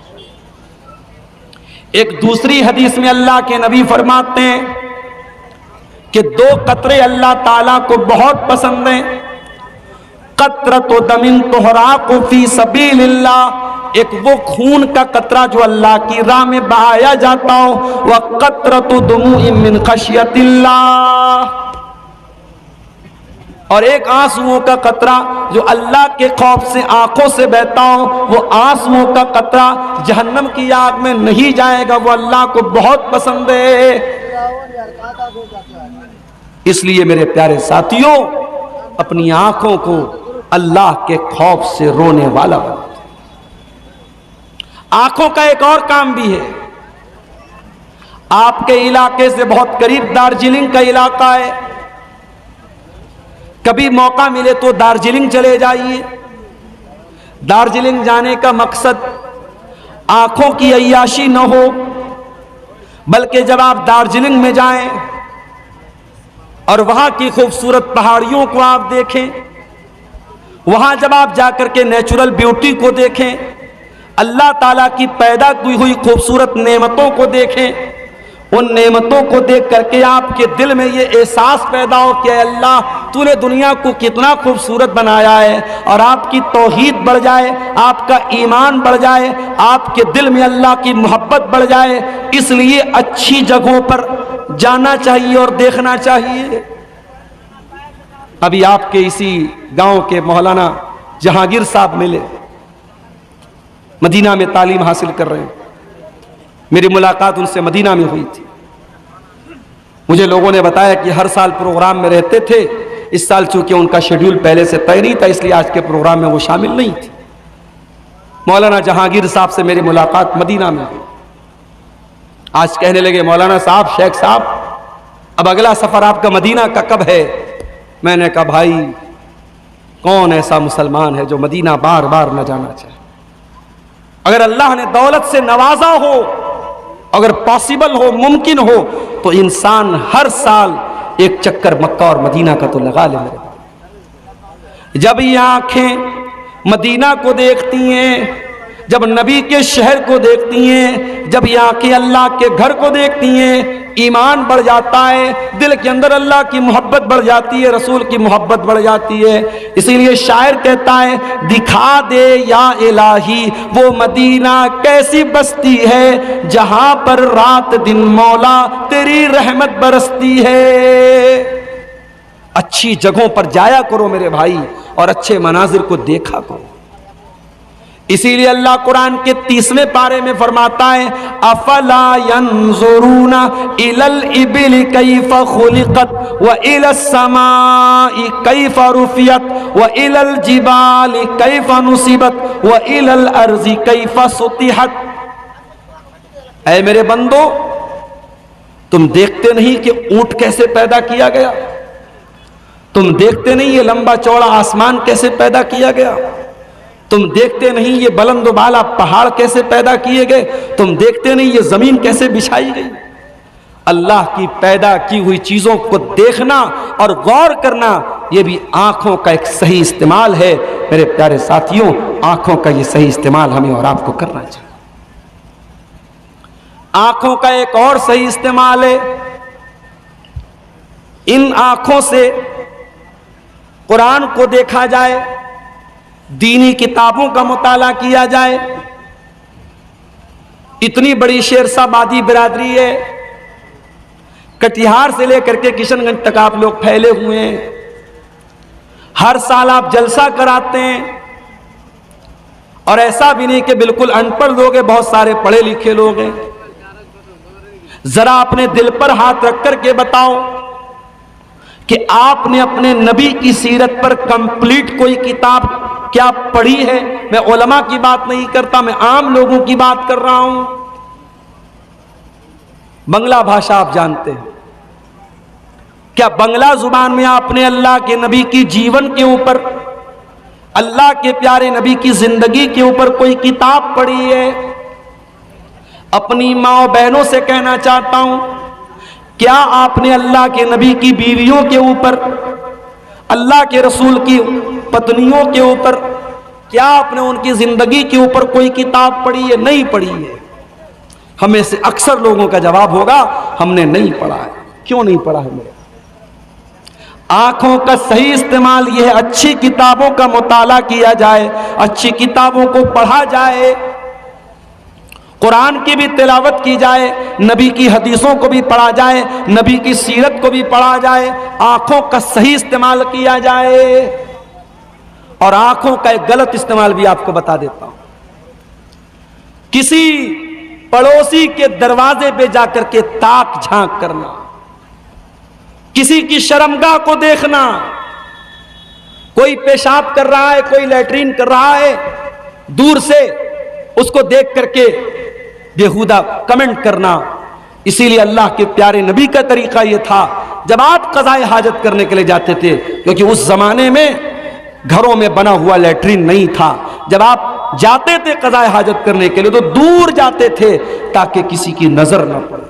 A: एक दूसरी हदीस में अल्लाह के नबी फरमाते हैं कि 2 कतरे अल्लाह ताला को बहुत पसंद हैं। कतरतु दमिन तुहराकु फी सबीलिल्लाह, एक वो खून का कतरा जो अल्लाह की राह में बहाया जाता हो, वह कतरतु दुमूइन मिन खशियतिल्लाह, और एक आंसुओं का कतरा जो अल्लाह के खौफ से आंखों से बहता हो, वो आंसुओं का कतरा जहन्नम की आग में नहीं जाएगा, वो अल्लाह को बहुत पसंद है। इसलिए मेरे प्यारे साथियों, अपनी आंखों को अल्लाह के खौफ से रोने वाला बना। आंखों का एक और काम भी है। आपके इलाके से बहुत करीब दार्जिलिंग का इलाका है, कभी मौका मिले तो दार्जिलिंग चले जाइए। दार्जिलिंग जाने का मकसद आंखों की अय्याशी न हो, बल्कि जब आप दार्जिलिंग में जाएं और वहां की खूबसूरत पहाड़ियों को आप देखें, वहां जब आप जाकर के नेचुरल ब्यूटी को देखें, अल्लाह ताला की पैदा की हुई खूबसूरत नेमतों को देखें, उन नेमतों को देख करके आपके दिल में ये एहसास पैदा हो कि अल्लाह तूने दुनिया को कितना खूबसूरत बनाया है, और आपकी तौहीद बढ़ जाए, आपका ईमान बढ़ जाए, आपके दिल में अल्लाह की मोहब्बत बढ़ जाए। इसलिए अच्छी जगहों पर जाना चाहिए और देखना चाहिए। अभी आपके इसी गांव के मौलाना जहांगीर साहब मिले, मदीना में तालीम हासिल कर रहे हैं। मेरी मुलाकात उनसे मदीना में हुई थी। मुझे लोगों ने बताया कि हर साल प्रोग्राम में रहते थे, इस साल चूंकि उनका शेड्यूल पहले से तय नहीं था, इसलिए आज के प्रोग्राम में वो शामिल नहीं थी। मौलाना जहांगीर साहब से मेरी मुलाकात मदीना में हुई। आज कहने लगे, मौलाना साहब, शेख साहब, अब अगला सफर आपका मदीना का कब है? मैंने कहा, भाई कौन ऐसा मुसलमान है जो मदीना बार बार न जाना चाहे? अगर अल्लाह ने दौलत से नवाजा हो, अगर पॉसिबल हो, मुमकिन हो, तो इंसान हर साल एक चक्कर मक्का और मदीना का तो लगा ले मेरे भाई। जब ये आंखें मदीना को देखती हैं, जब नबी के शहर को देखती हैं, जब ये आंखें अल्लाह के घर को देखती हैं, ईमान बढ़ जाता है, दिल के अंदर अल्लाह की मोहब्बत बढ़ जाती है, रसूल की मोहब्बत बढ़ जाती है। इसीलिए शायर कहता है, दिखा दे या इलाही वो मदीना कैसी बस्ती है, जहां पर रात दिन मौला तेरी रहमत बरसती है। अच्छी जगहों पर जाया करो मेरे भाई, और अच्छे मनाजिर को देखा करो। इसीलिए अल्लाह कुरान के 30वें पारे में फरमाता है, अफला यंजुरूना इलल इबिल कैफा खुलिकत व इलस समाई कैफा रुफियत व इलल जिबाल कैफा नुसिबत व इलल अर्जी कैफा सुतिहत। ऐ मेरे बंदो, तुम देखते नहीं कि ऊंट कैसे पैदा किया गया? तुम देखते नहीं ये लंबा चौड़ा आसमान कैसे पैदा किया गया? तुम देखते नहीं ये बुलंद बाला पहाड़ कैसे पैदा किए गए? तुम देखते नहीं ये जमीन कैसे बिछाई गई? अल्लाह की पैदा की हुई चीजों को देखना और गौर करना, यह भी आंखों का एक सही इस्तेमाल है। मेरे प्यारे साथियों, आंखों का यह सही इस्तेमाल हमें और आपको करना चाहिए। आंखों का एक और सही इस्तेमाल है, इन आंखों से कुरान को देखा जाए, दीनी किताबों का मुताला किया जाए। इतनी बड़ी शेरशाबादी बिरादरी है, कटिहार से लेकर के किशनगंज तक आप लोग फैले हुए हैं। हर साल आप जलसा कराते हैं, और ऐसा भी नहीं कि बिल्कुल अनपढ़ लोग हैं, बहुत सारे पढ़े लिखे लोग हैं। जरा अपने दिल पर हाथ रख करके बताओ कि आपने अपने नबी की सीरत पर कंप्लीट कोई किताब क्या पढ़ी है? मैं उलमा की बात नहीं करता, मैं आम लोगों की बात कर रहा हूं। बंगला भाषा आप जानते हैं, क्या बंगला जुबान में आपने अल्लाह के नबी की जीवन के ऊपर, अल्लाह के प्यारे नबी की जिंदगी के ऊपर कोई किताब पढ़ी है? अपनी माँ बहनों से कहना चाहता हूं, क्या आपने अल्लाह के नबी की बीवियों के ऊपर, अल्लाह के रसूल की पत्नियों के ऊपर, क्या आपने उनकी जिंदगी के ऊपर कोई किताब पढ़ी है? नहीं पढ़ी है। हमें से अक्सर लोगों का जवाब होगा, हमने नहीं पढ़ा है। क्यों नहीं पढ़ा है मेरे? आंखों का सही इस्तेमाल यह है, अच्छी किताबों का मुताला किया जाए, अच्छी किताबों को पढ़ा जाए, कुरान की भी तिलावत की जाए, नबी की हदीसों को भी पढ़ा जाए, नबी की सीरत को भी पढ़ा जाए, आंखों का सही इस्तेमाल किया जाए। और आंखों का एक गलत इस्तेमाल भी आपको बता देता हूं, किसी पड़ोसी के दरवाजे पे जाकर के ताक झांक करना, किसी की शर्मगाह को देखना, कोई पेशाब कर रहा है, कोई लैट्रीन कर रहा है, दूर से उसको देख करके बेहुदा कमेंट करना। इसीलिए अल्लाह के प्यारे नबी का तरीका यह था, जब आप क़ज़ाए हाजत करने के लिए जाते थे, क्योंकि उस जमाने में घरों में बना हुआ लैट्रिन नहीं था। जब आप जाते थे क़ज़ाए हाजत करने के लिए तो दूर जाते थे ताकि किसी की नजर न पड़े।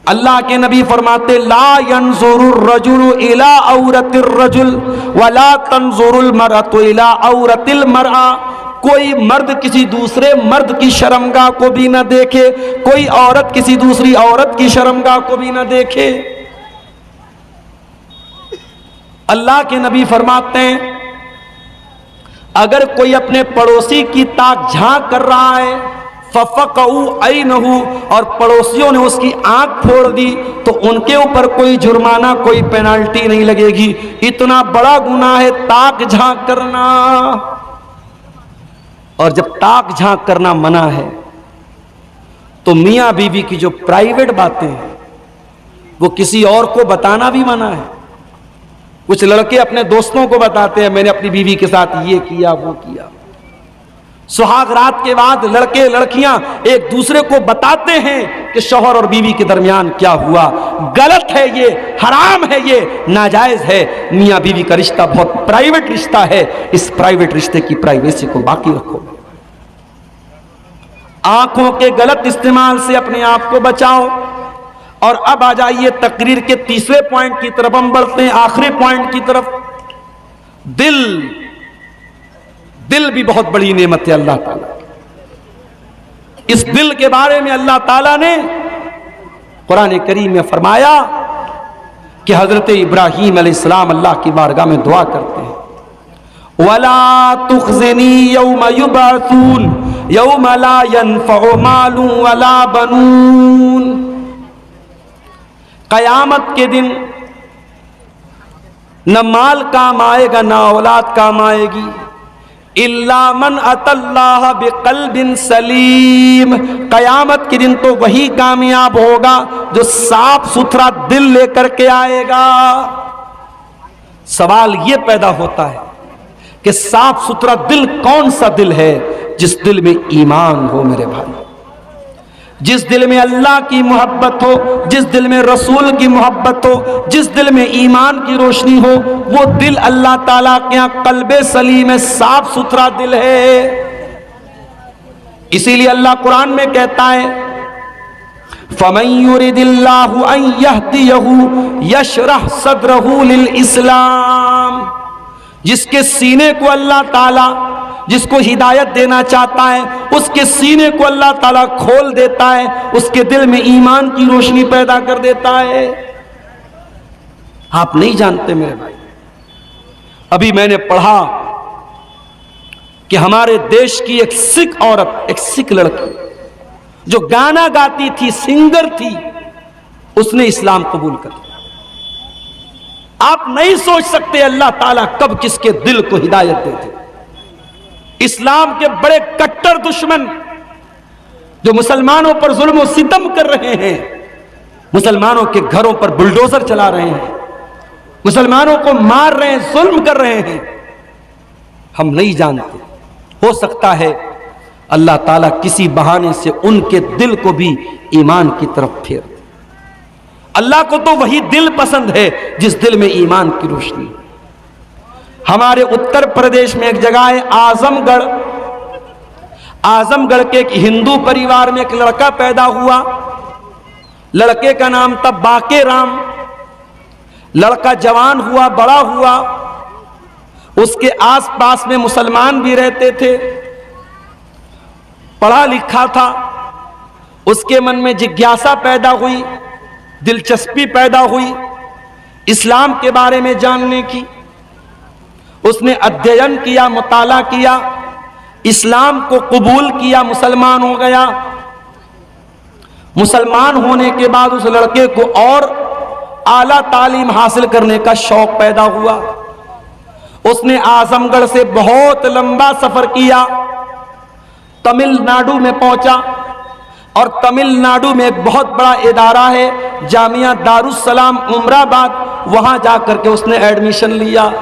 A: अल्लाह के नबी फरमाते ला यंजुरुर रजुलु इला औरतिर रजुल वला तंजुरुल मरअतु इला औरतिल मरअ। कोई मर्द किसी दूसरे मर्द की शर्मगाह को भी न देखे, कोई औरत किसी दूसरी औरत की शर्मगाह को भी न देखे। अल्लाह के नबी फरमाते हैं अगर कोई अपने पड़ोसी की ताक झांक कर रहा है फफ़क़ऊ ऐनहू, और पड़ोसियों ने उसकी आंख फोड़ दी तो उनके ऊपर कोई जुर्माना, कोई पेनाल्टी नहीं लगेगी। इतना बड़ा गुनाह है ताक झांक करना। और जब ताक झांक करना मना है तो मियां बीवी की जो प्राइवेट बातें हैं वो किसी और को बताना भी मना है। कुछ लड़के अपने दोस्तों को बताते हैं मैंने अपनी बीवी के साथ ये किया वो किया। सुहाग रात के बाद लड़के लड़कियां एक दूसरे को बताते हैं कि शौहर और बीवी के दरमियान क्या हुआ। गलत है ये, हराम है ये, नाजायज है। मियां बीवी का रिश्ता बहुत प्राइवेट रिश्ता है। इस प्राइवेट रिश्ते की प्राइवेसी को बाकी रखो। आंखों के गलत इस्तेमाल से अपने आप को बचाओ। और अब आ जाइए तकरीर के तीसरे पॉइंट की तरफ हम बढ़ते हैं, आखिरी पॉइंट की तरफ। दिल भी बहुत बड़ी नेमत है अल्लाह ताला। इस दिल के बारे में अल्लाह ताला ने कुरान करीम में फरमाया कि हजरत इब्राहीम अलैहिस्सलाम अल्लाह की बारगाह में दुआ करते हैं वला तुखज़नी यौम युबअसून यौम ला यनफ़उ मालुन वला बनून। क़यामत के दिन न माल काम आएगा न औलाद काम आएगी। इल्ला मन अतल्लाह बिक़ल्बिन सलीम। क़यामत के दिन तो वही कामयाब होगा जो साफ सुथरा दिल लेकर के आएगा। सवाल यह पैदा होता है कि साफ सुथरा दिल कौन सा दिल है? जिस दिल में ईमान हो मेरे भाई, जिस दिल में अल्लाह की मोहब्बत हो, जिस दिल में रसूल की मोहब्बत हो, जिस दिल में ईमान की रोशनी हो, वो दिल अल्लाह ताला के यहाँ कल्बे सलीम है, साफ सुथरा दिल है। इसीलिए अल्लाह कुरान में कहता है फमन युरिदिल्लाहु अन यहदियहु यशरह सद्रहु लिल इस्लाम। जिसके सीने को अल्लाह ताला जिसको हिदायत देना चाहता है उसके सीने को अल्लाह ताला खोल देता है, उसके दिल में ईमान की रोशनी पैदा कर देता है। आप नहीं जानते मेरे भाई, अभी मैंने पढ़ा कि हमारे देश की एक सिख औरत, एक सिख लड़की जो गाना गाती थी, सिंगर थी, उसने इस्लाम कबूल कर लिया। आप नहीं सोच सकते अल्लाह ताला कब किसके दिल को हिदायत देते। इस्लाम के बड़े कट्टर दुश्मन जो मुसलमानों पर जुल्म और सितम कर रहे हैं, मुसलमानों के घरों पर बुलडोजर चला रहे हैं, मुसलमानों को मार रहे हैं, जुल्म कर रहे हैं, हम नहीं जानते। हो सकता है अल्लाह ताला किसी बहाने से उनके दिल को भी ईमान की तरफ फेर दे। अल्लाह को तो वही दिल पसंद है जिस दिल में ईमान की रोशनी। हमारे उत्तर प्रदेश में एक जगह है आजमगढ़। आजमगढ़ के एक हिंदू परिवार में एक लड़का पैदा हुआ। लड़के का नाम था बाके राम। लड़का जवान हुआ, बड़ा हुआ, उसके आसपास में मुसलमान भी रहते थे, पढ़ा लिखा था। उसके मन में जिज्ञासा पैदा हुई, दिलचस्पी पैदा हुई इस्लाम के बारे में जानने की। उसने अध्ययन किया, मुताला किया, इस्लाम को कबूल किया, मुसलमान हो गया। मुसलमान होने के बाद उस लड़के को और आला तालीम हासिल करने का शौक पैदा हुआ। उसने आजमगढ़ से बहुत लंबा सफर किया, तमिलनाडु में पहुंचा और तमिलनाडु में एक बहुत बड़ा इदारा है जामिया दारुस्सलाम उमराबाद, वहां जाकर के उसने एडमिशन लिया।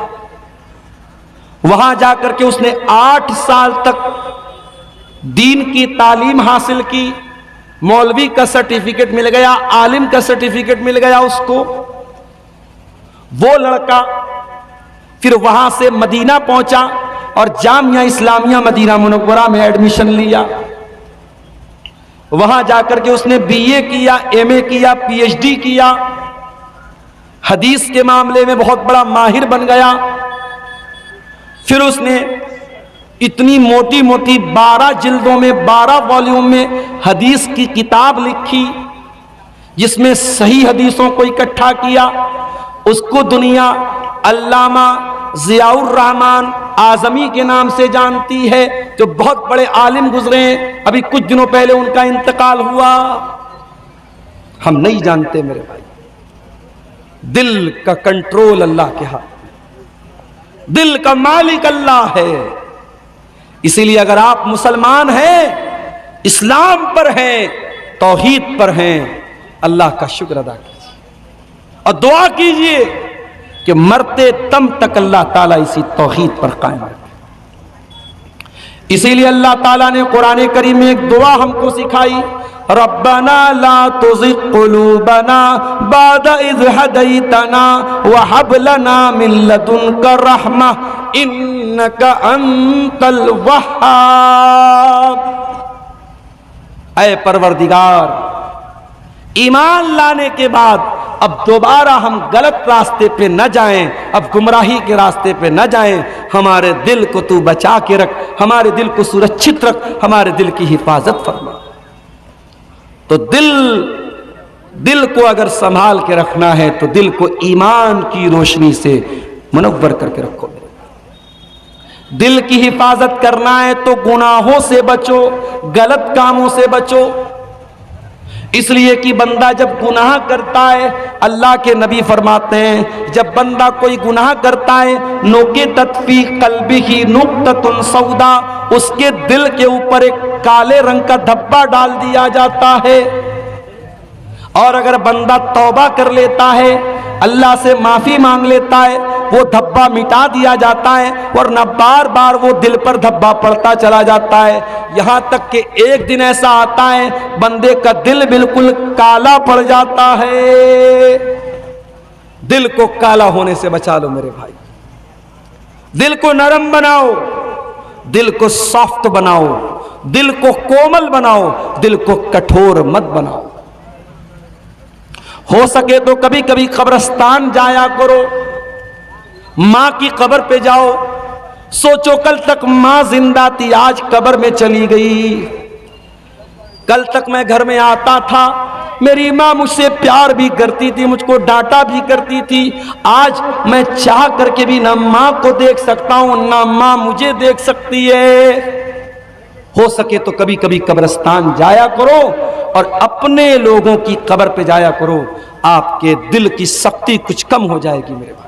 A: वहां जाकर के उसने 8 साल तक दीन की तालीम हासिल की। मौलवी का सर्टिफिकेट मिल गया, आलिम का सर्टिफिकेट मिल गया उसको। वो लड़का फिर वहां से मदीना पहुंचा और जामिया इस्लामिया मदीना मुनव्वरा में एडमिशन लिया। वहां जाकर के उसने बीए किया, एमए किया, पीएचडी किया, हदीस के मामले में बहुत बड़ा माहिर बन गया। फिर उसने इतनी मोटी मोटी 12 जिल्दों में 12 वॉल्यूम में हदीस की किताब लिखी, जिसमें सही हदीसों को इकट्ठा किया। उसको दुनिया अल्लामा ज़ियाउर रहमान आज़मी के नाम से जानती है, जो बहुत बड़े आलिम गुजरे हैं। अभी कुछ दिनों पहले उनका इंतकाल हुआ। हम नहीं जानते मेरे भाई, दिल का कंट्रोल अल्लाह के हाथ, दिल का मालिक अल्लाह है। इसीलिए अगर आप मुसलमान हैं, इस्लाम पर हैं, तौहीद पर हैं, अल्लाह का शुक्र अदा कीजिए और दुआ कीजिए कि मरते दम तक अल्लाह ताला इसी तौहीद पर कायम रखे। इसीलिए अल्लाह ताला ने कुरान करीम में एक दुआ हमको सिखाई, रब्बना ला तुज़िग़ क़ुलूबना बअद इज़ हदैतना व हब लना मिन लदुनका रहमा इन्नका अंतल वह्हाब। ऐ परवरदिगार, ईमान लाने के बाद अब दोबारा हम गलत रास्ते पे न जाएं, अब गुमराही के रास्ते पे न जाएं। हमारे दिल को तू बचा के रख, हमारे दिल को सुरक्षित रख, हमारे दिल की हिफाजत फरमा। तो दिल को अगर संभाल के रखना है तो दिल को ईमान की रोशनी से मुनव्वर करके रखो। दिल की हिफाजत करना है तो गुनाहों से बचो, गलत कामों से बचो। इसलिए कि बंदा जब गुनाह करता है, अल्लाह के नबी फरमाते हैं, जब बंदा कोई गुनाह करता है, नोके तत्फी कल्बिही नुक्ततुन सौदा, उसके दिल के ऊपर एक काले रंग का धब्बा डाल दिया जाता है। और अगर बंदा तौबा कर लेता है, अल्लाह से माफी मांग लेता है, वो धब्बा मिटा दिया जाता है, वरना बार बार वो दिल पर धब्बा पड़ता चला जाता है। यहां तक कि एक दिन ऐसा आता है बंदे का दिल बिल्कुल काला पड़ जाता है। दिल को काला होने से बचा लो मेरे भाई, दिल को नरम बनाओ, दिल को सॉफ्ट बनाओ, दिल को कोमल बनाओ, दिल को कठोर मत बनाओ। हो सके तो कभी कभी कब्रिस्तान जाया करो, मां की कब्र पे जाओ। सोचो कल तक मां जिंदा थी, आज कब्र में चली गई। कल तक मैं घर में आता था, मेरी मां मुझसे प्यार भी करती थी, मुझको डांटा भी करती थी। आज मैं चाह करके भी ना मां को देख सकता हूं, ना मां मुझे देख सकती है। हो सके तो कभी कभी कब्रिस्तान जाया करो और अपने लोगों की कब्र पे जाया करो, आपके दिल की सख्ती कुछ कम हो जाएगी मेरे भाई।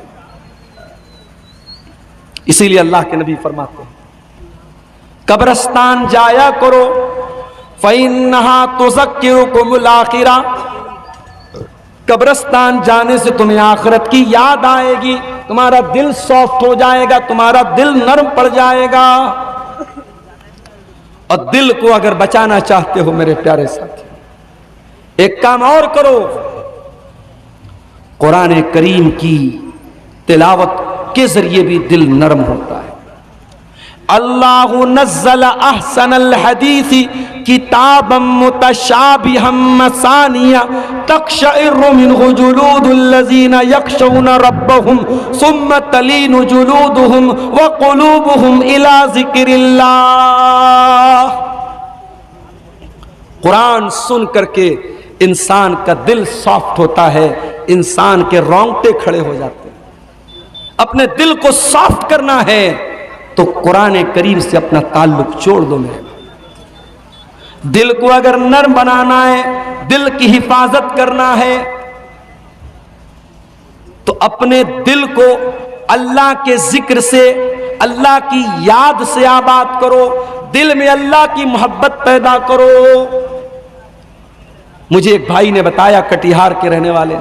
A: इसीलिए अल्लाह के नबी फरमाते हैं, कब्रिस्तान जाया करो, फ़इन्नहा तुज़क्किरुकुमुल आखिरा। कब्रिस्तान जाने से तुम्हें आखिरत की याद आएगी, तुम्हारा दिल सॉफ्ट हो जाएगा, तुम्हारा दिल नरम पड़ जाएगा। और दिल को अगर बचाना चाहते हो मेरे प्यारे साथी, एक काम और करो, कुरान करीम की तिलावत के जरिए भी दिल नरम होता है। अल्लाहु नज़्ज़ल अहसनल हदीसी किताबम मुतशाबिहम मसानिया तक़शइरु मिन्हु जुलूदुल लज़ीना यख़शौना रब्बहुम सुम्मा तलीनु जुलूदुहुम व क़ुलूबुहुम इला ज़िक्रिल्लाह। कुरान सुन करके इंसान का दिल सॉफ्ट होता है, इंसान के रोंगटे खड़े हो जाते हैं। अपने दिल को सॉफ्ट करना है तो कुरान करीम से अपना ताल्लुक जोड़ दो मेरे भाई। दिल को अगर नर्म बनाना है, दिल की हिफाजत करना है, तो अपने दिल को अल्लाह के जिक्र से, अल्लाह की याद से आबाद करो, दिल में अल्लाह की मोहब्बत पैदा करो। मुझे एक भाई ने बताया, कटिहार के रहने वाले,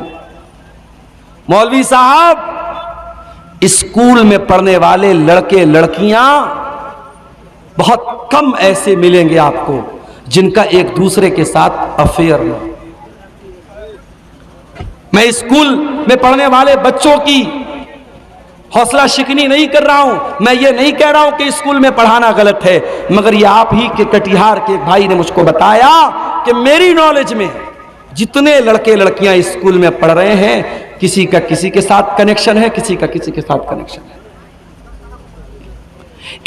A: मौलवी साहब, स्कूल में पढ़ने वाले लड़के लड़कियां बहुत कम ऐसे मिलेंगे आपको जिनका एक दूसरे के साथ अफेयर हो। मैं स्कूल में पढ़ने वाले बच्चों की हौसला शिकनी नहीं कर रहा हूं, मैं ये नहीं कह रहा हूं कि स्कूल में पढ़ाना गलत है, मगर ये आप ही के कटिहार के एक भाई ने मुझको बताया कि मेरी नॉलेज में जितने लड़के लड़कियां स्कूल में पढ़ रहे हैं, किसी का किसी के साथ कनेक्शन है, किसी का किसी के साथ कनेक्शन है।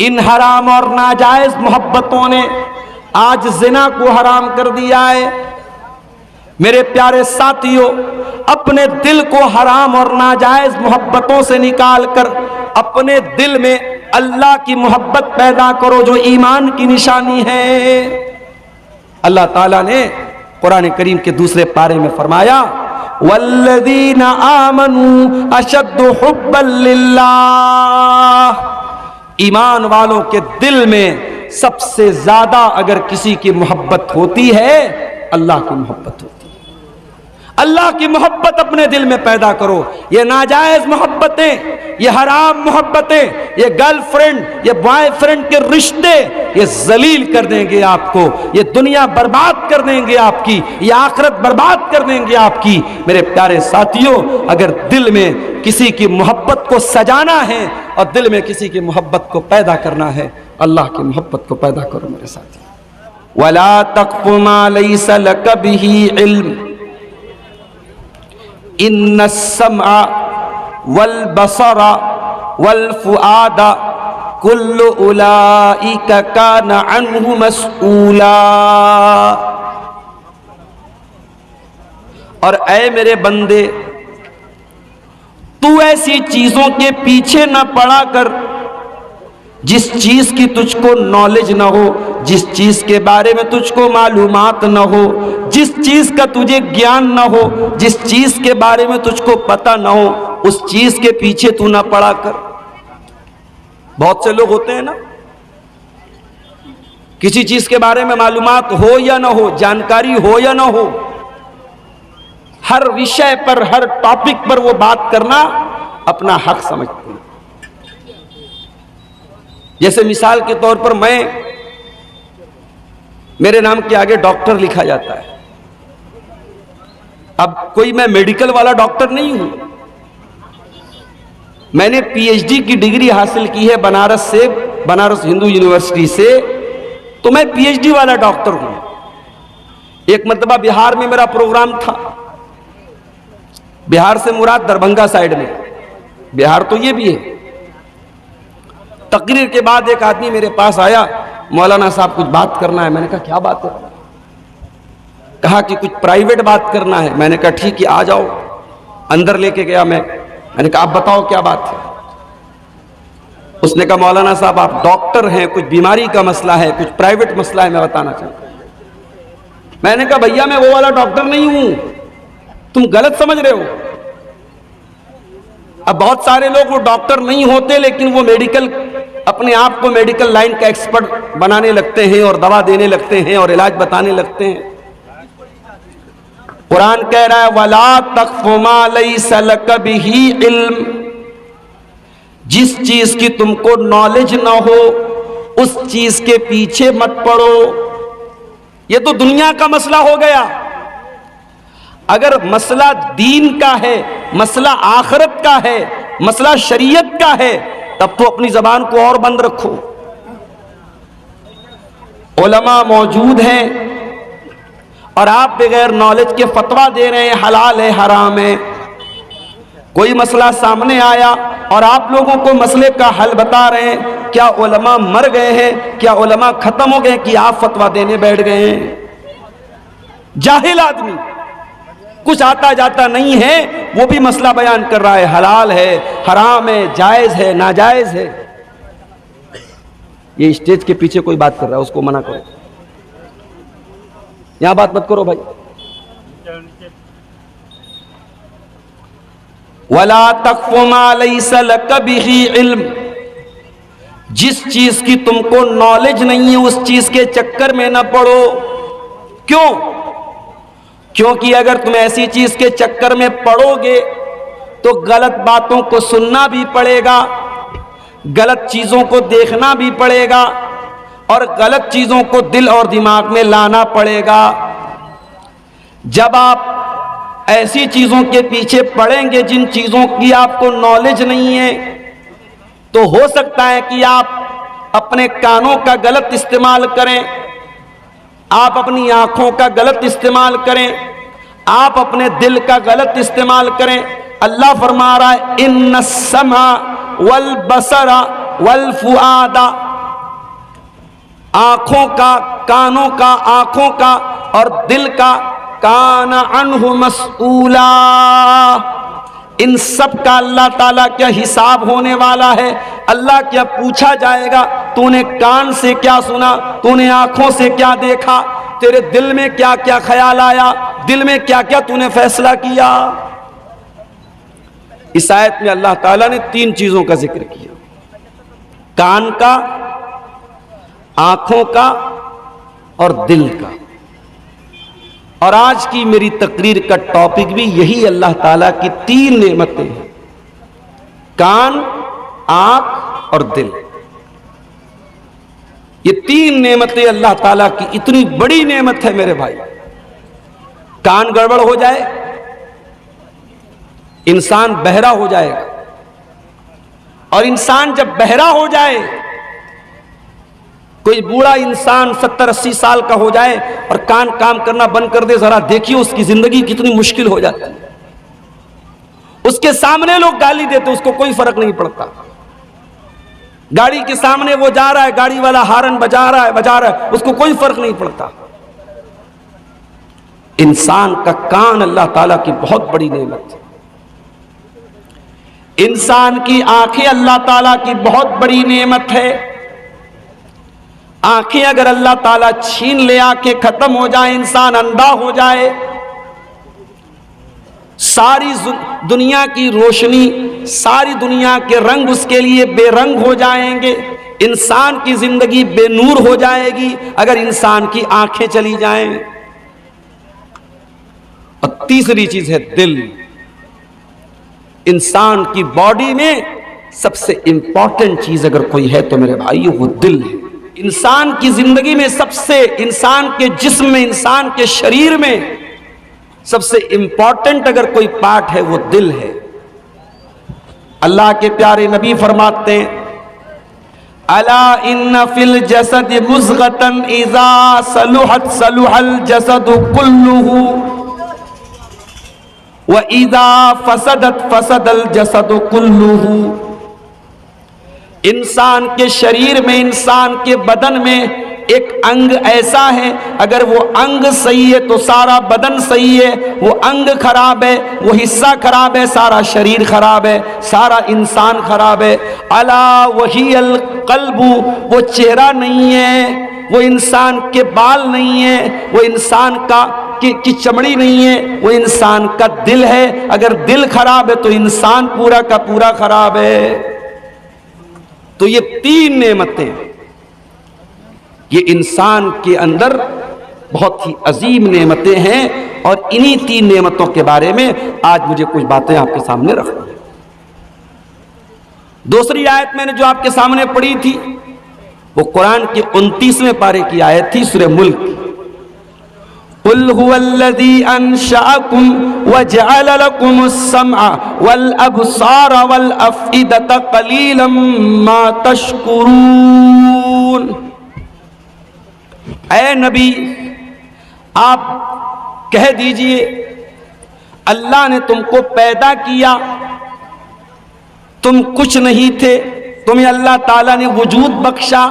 A: इन हराम और नाजायज मोहब्बतों ने आज जिना को हराम कर दिया है। मेरे प्यारे साथियों, अपने दिल को हराम और नाजायज मोहब्बतों से निकालकर अपने दिल में अल्लाह की मोहब्बत पैदा करो, जो ईमान की निशानी है। अल्लाह ताला ने कुरान करीम के दूसरे पारे में फरमाया, वल्लज़ीना आमनू अशद्दु हुब्बन लिल्लाह। ईमान वालों के दिल में सबसे ज्यादा अगर किसी की मोहब्बत होती है, अल्लाह की मोहब्बत होती है। अल्लाह की मोहब्बत अपने दिल में पैदा करो। ये नाजायज मोहब्बतें, ये हराम मोहब्बतें, ये गर्लफ्रेंड, ये बॉयफ्रेंड के रिश्ते, ये जलील कर देंगे आपको, ये दुनिया बर्बाद कर देंगे आपकी, ये आखिरत बर्बाद कर देंगे आपकी। मेरे प्यारे साथियों, अगर दिल में किसी की मोहब्बत को सजाना है और दिल में किसी की मोहब्बत को पैदा करना है, अल्लाह की मोहब्बत को पैदा करो मेरे साथियों। वला तक़्फ़ु मा लैसा लक बिही इल्म इन्नस समअ वल बसरा वल फुआदा कुल्लु उलाइका कान अन्हु मस्ऊला। और ऐ मेरे बंदे, तू ऐसी चीजों के पीछे न पड़ा कर जिस चीज की तुझको नॉलेज न हो, जिस चीज के बारे में तुझको मालूमात न हो, जिस चीज का तुझे ज्ञान न हो, जिस चीज के बारे में तुझको पता न हो, उस चीज के पीछे तू ना पड़ा कर। बहुत से लोग होते हैं ना, किसी चीज के बारे में मालूमात हो या ना हो, जानकारी हो या ना हो, हर विषय पर, हर टॉपिक पर वो बात करना अपना हक समझते हैं। जैसे मिसाल के तौर पर मेरे नाम के आगे डॉक्टर लिखा जाता है। अब कोई मैं मेडिकल वाला डॉक्टर नहीं हूं, मैंने पीएचडी की डिग्री हासिल की है बनारस से, बनारस हिंदू यूनिवर्सिटी से, तो मैं पीएचडी वाला डॉक्टर हूं। एक मर्तबा बिहार में मेरा प्रोग्राम था, बिहार से मुराद दरभंगा साइड में, बिहार तो ये भी है। तकरीर के बाद एक आदमी मेरे पास आया, मौलाना साहब कुछ बात करना है। मैंने कहा क्या बात है? कहा कि कुछ प्राइवेट बात करना है। मैंने कहा ठीक है, आ जाओ। अंदर लेके गया मैंने कहा आप बताओ क्या बात है। उसने कहा मौलाना साहब आप डॉक्टर हैं, कुछ बीमारी का मसला है, कुछ प्राइवेट मसला है, मैं बताना चाहता हूं। मैंने कहा भैया मैं वो वाला डॉक्टर नहीं हूं, तुम गलत समझ रहे हो। अब बहुत सारे लोग वो डॉक्टर नहीं होते, लेकिन वो मेडिकल, अपने आप को मेडिकल लाइन का एक्सपर्ट बनाने लगते हैं और दवा देने लगते हैं और इलाज बताने लगते हैं। कुरान कह रहा है वला तक़्फ़ु मा लैसा लक बिही इल्म, जिस चीज की तुमको नॉलेज ना हो उस चीज के पीछे मत पड़ो। ये तो दुनिया का मसला हो गया। अगर मसला दीन का है, मसला आखिरत का है, मसला शरीयत का है, तब तो अपनी जबान को और बंद रखो। उलमा मौजूद हैं और आप बगैर नॉलेज के फतवा दे रहे हैं हलाल है हराम है। कोई मसला सामने आया और आप लोगों को मसले का हल बता रहे हैं, क्या उलमा मर गए हैं, क्या उलमा खत्म हो गए कि आप फतवा देने बैठ गए हैं। जाहिल आदमी, कुछ आता जाता नहीं है, वो भी मसला बयान कर रहा है, हलाल है हराम है, जायज है नाजायज है। ये स्टेज के पीछे कोई बात कर रहा है, उसको मना करो, यहां बात मत करो भाई। वला तक़्फ़ु मा लैसा लक बिही इल्म, जिस चीज की तुमको नॉलेज नहीं है उस चीज के चक्कर में न पड़ो। क्यों? क्योंकि अगर तुम ऐसी चीज के चक्कर में पड़ोगे तो गलत बातों को सुनना भी पड़ेगा, गलत चीजों को देखना भी पड़ेगा और गलत चीजों को दिल और दिमाग में लाना पड़ेगा। जब आप ऐसी चीजों के पीछे पड़ेंगे जिन चीजों की आपको नॉलेज नहीं है, तो हो सकता है कि आप अपने कानों का गलत इस्तेमाल करें, आप अपनी आंखों का गलत इस्तेमाल करें, आप अपने दिल का गलत इस्तेमाल करें। अल्लाह फरमा रहा है इन्नस्समा वल बसरा वल फुआदा, आंखों का, कानों का, आंखों का और दिल का, काना अन्हु मसऊला, इन सब का अल्लाह ताला क्या हिसाब होने वाला है। अल्लाह क्या पूछा जाएगा, तूने कान से क्या सुना, तूने आंखों से क्या देखा, तेरे दिल में क्या क्या ख्याल आया, दिल में क्या क्या तूने फैसला किया। इस आयत में अल्लाह ताला ने 3 चीजों का जिक्र किया, कान का, आंखों का और दिल का। और आज की मेरी तकरीर का टॉपिक भी यही अल्लाह ताला की 3 नेमतें हैं, कान, आंख और दिल। ये 3 नेमतें अल्लाह ताला की इतनी बड़ी नेमत है मेरे भाई। कान गड़बड़ हो जाए, इंसान बहरा हो जाएगा, और इंसान जब बहरा हो जाए, कोई बूढ़ा इंसान 70-80 साल का हो जाए और कान काम करना बंद कर दे, जरा देखिए उसकी जिंदगी कितनी मुश्किल हो जाती है। उसके सामने लोग गाली देते, उसको कोई फर्क नहीं पड़ता। गाड़ी के सामने वो जा रहा है, गाड़ी वाला हारन बजा रहा है, उसको कोई फर्क नहीं पड़ता। इंसान का कान अल्लाह ताला की बहुत बड़ी नेमत है। इंसान की आंखें अल्लाह ताला की बहुत बड़ी नेमत है। आंखें अगर अल्लाह ताला छीन ले, आंखें खत्म हो जाए, इंसान अंधा हो जाए, सारी दुनिया की रोशनी, सारी दुनिया के रंग उसके लिए बेरंग हो जाएंगे, इंसान की जिंदगी बेनूर हो जाएगी अगर इंसान की आंखें चली जाएं। और तीसरी चीज है दिल। इंसान की बॉडी में सबसे इंपॉर्टेंट चीज अगर कोई है तो मेरे भाई वो दिल है। इंसान की जिंदगी में सबसे, इंसान के जिस्म में, इंसान के शरीर में सबसे इंपॉर्टेंट अगर कोई पार्ट है वो दिल है। अल्लाह के प्यारे नबी फरमाते हैं अला इन्न फिल जसद मुज़गतन इज़ा सलुहत सलुहल जसदु कुल्लुहु व इज़ा फसदत फसदल जसदु कुल्लुहु। इंसान के शरीर में, इंसान के बदन में एक अंग ऐसा है, अगर वो अंग सही है तो सारा बदन सही है, वो अंग खराब है, वो हिस्सा खराब है, सारा शरीर खराब है, सारा इंसान खराब है। अला वही अल कल्बु, वो चेहरा नहीं है, वो इंसान के बाल नहीं है, वो इंसान की चमड़ी नहीं है, वो इंसान का दिल है। अगर दिल खराब है तो इंसान पूरा का पूरा खराब है। तो ये 3 नेमतें ये इंसान के अंदर बहुत ही अजीम नेमतें हैं, और इन्हीं 3 नेमतों के बारे में आज मुझे कुछ बातें आपके सामने रखनी है। दूसरी आयत मैंने जो आपके सामने पढ़ी थी वो कुरान के 29वें पारे की आयत थी, सूरह मुल्क। कुल हुवल्लज़ी अंशअकुम व जअल लकुमुस-समअ वल अब्सार वल अफ़इदत क़लीलन मा तशकुरून। ऐ नबी, आप कह दीजिए अल्लाह ने तुमको पैदा किया, तुम कुछ नहीं थे, तुम्हें अल्लाह ताला ने वजूद बख्शा,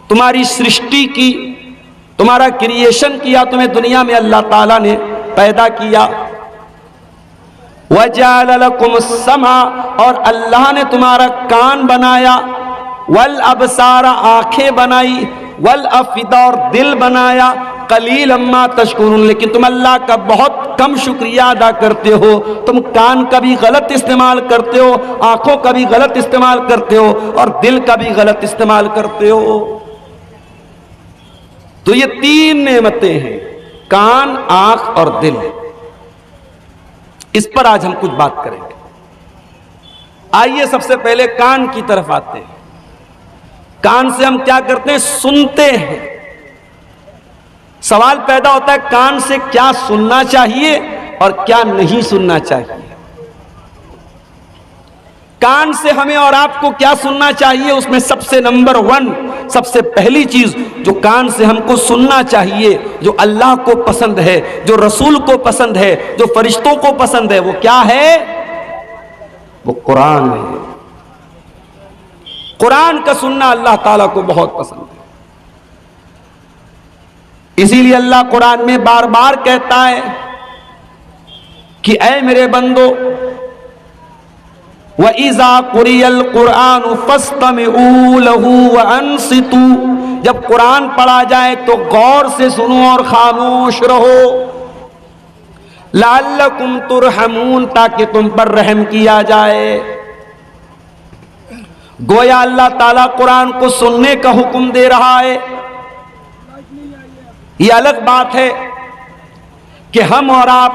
A: तुम्हारी सृष्टि की, तुम्हारा क्रिएशन किया, तुम्हें दुनिया में अल्लाह ताला ने पैदा किया। वजअल लकुमुस-समअ, और अल्लाह ने तुम्हारा कान बनाया, वल अब्सार, आंखें बनाई, वल अफ़इदा, और दिल बनाया, क़लीलन मा तशकुरून, लेकिन तुम अल्लाह का बहुत कम शुक्रिया अदा करते हो। तुम कान का भी गलत इस्तेमाल करते हो, आंखों का भी गलत इस्तेमाल करते हो, और दिल का भी गलत इस्तेमाल करते हो। तो ये 3 नेमतें हैं, कान, आंख और दिल। इस पर आज हम कुछ बात करेंगे। आइए सबसे पहले कान की तरफ आते हैं। कान से हम क्या करते हैं? सुनते हैं। सवाल पैदा होता है कान से क्या सुनना चाहिए और क्या नहीं सुनना चाहिए। कान से हमें और आपको क्या सुनना चाहिए? उसमें सबसे नंबर 1, सबसे पहली चीज जो कान से हमको सुनना चाहिए, जो अल्लाह को पसंद है, जो रसूल को पसंद है, जो फरिश्तों को पसंद है, वो क्या है? वो कुरान है। कुरान का सुनना अल्लाह ताला को बहुत पसंद है। इसीलिए अल्लाह कुरान में बार बार कहता है कि ऐ मेरे बंदो, व इज़ा कुरियल कुरान फस्तमिऊ लहू व अंसितू, जब कुरान पढ़ा जाए तो गौर से सुनो और खामोश रहो। लअल्लकुम तुरहमून, ताकि तुम पर रहम किया जाए। गोया अल्लाह ताला कुरान को सुनने का हुक्म दे रहा है। यह अलग बात है कि हम और आप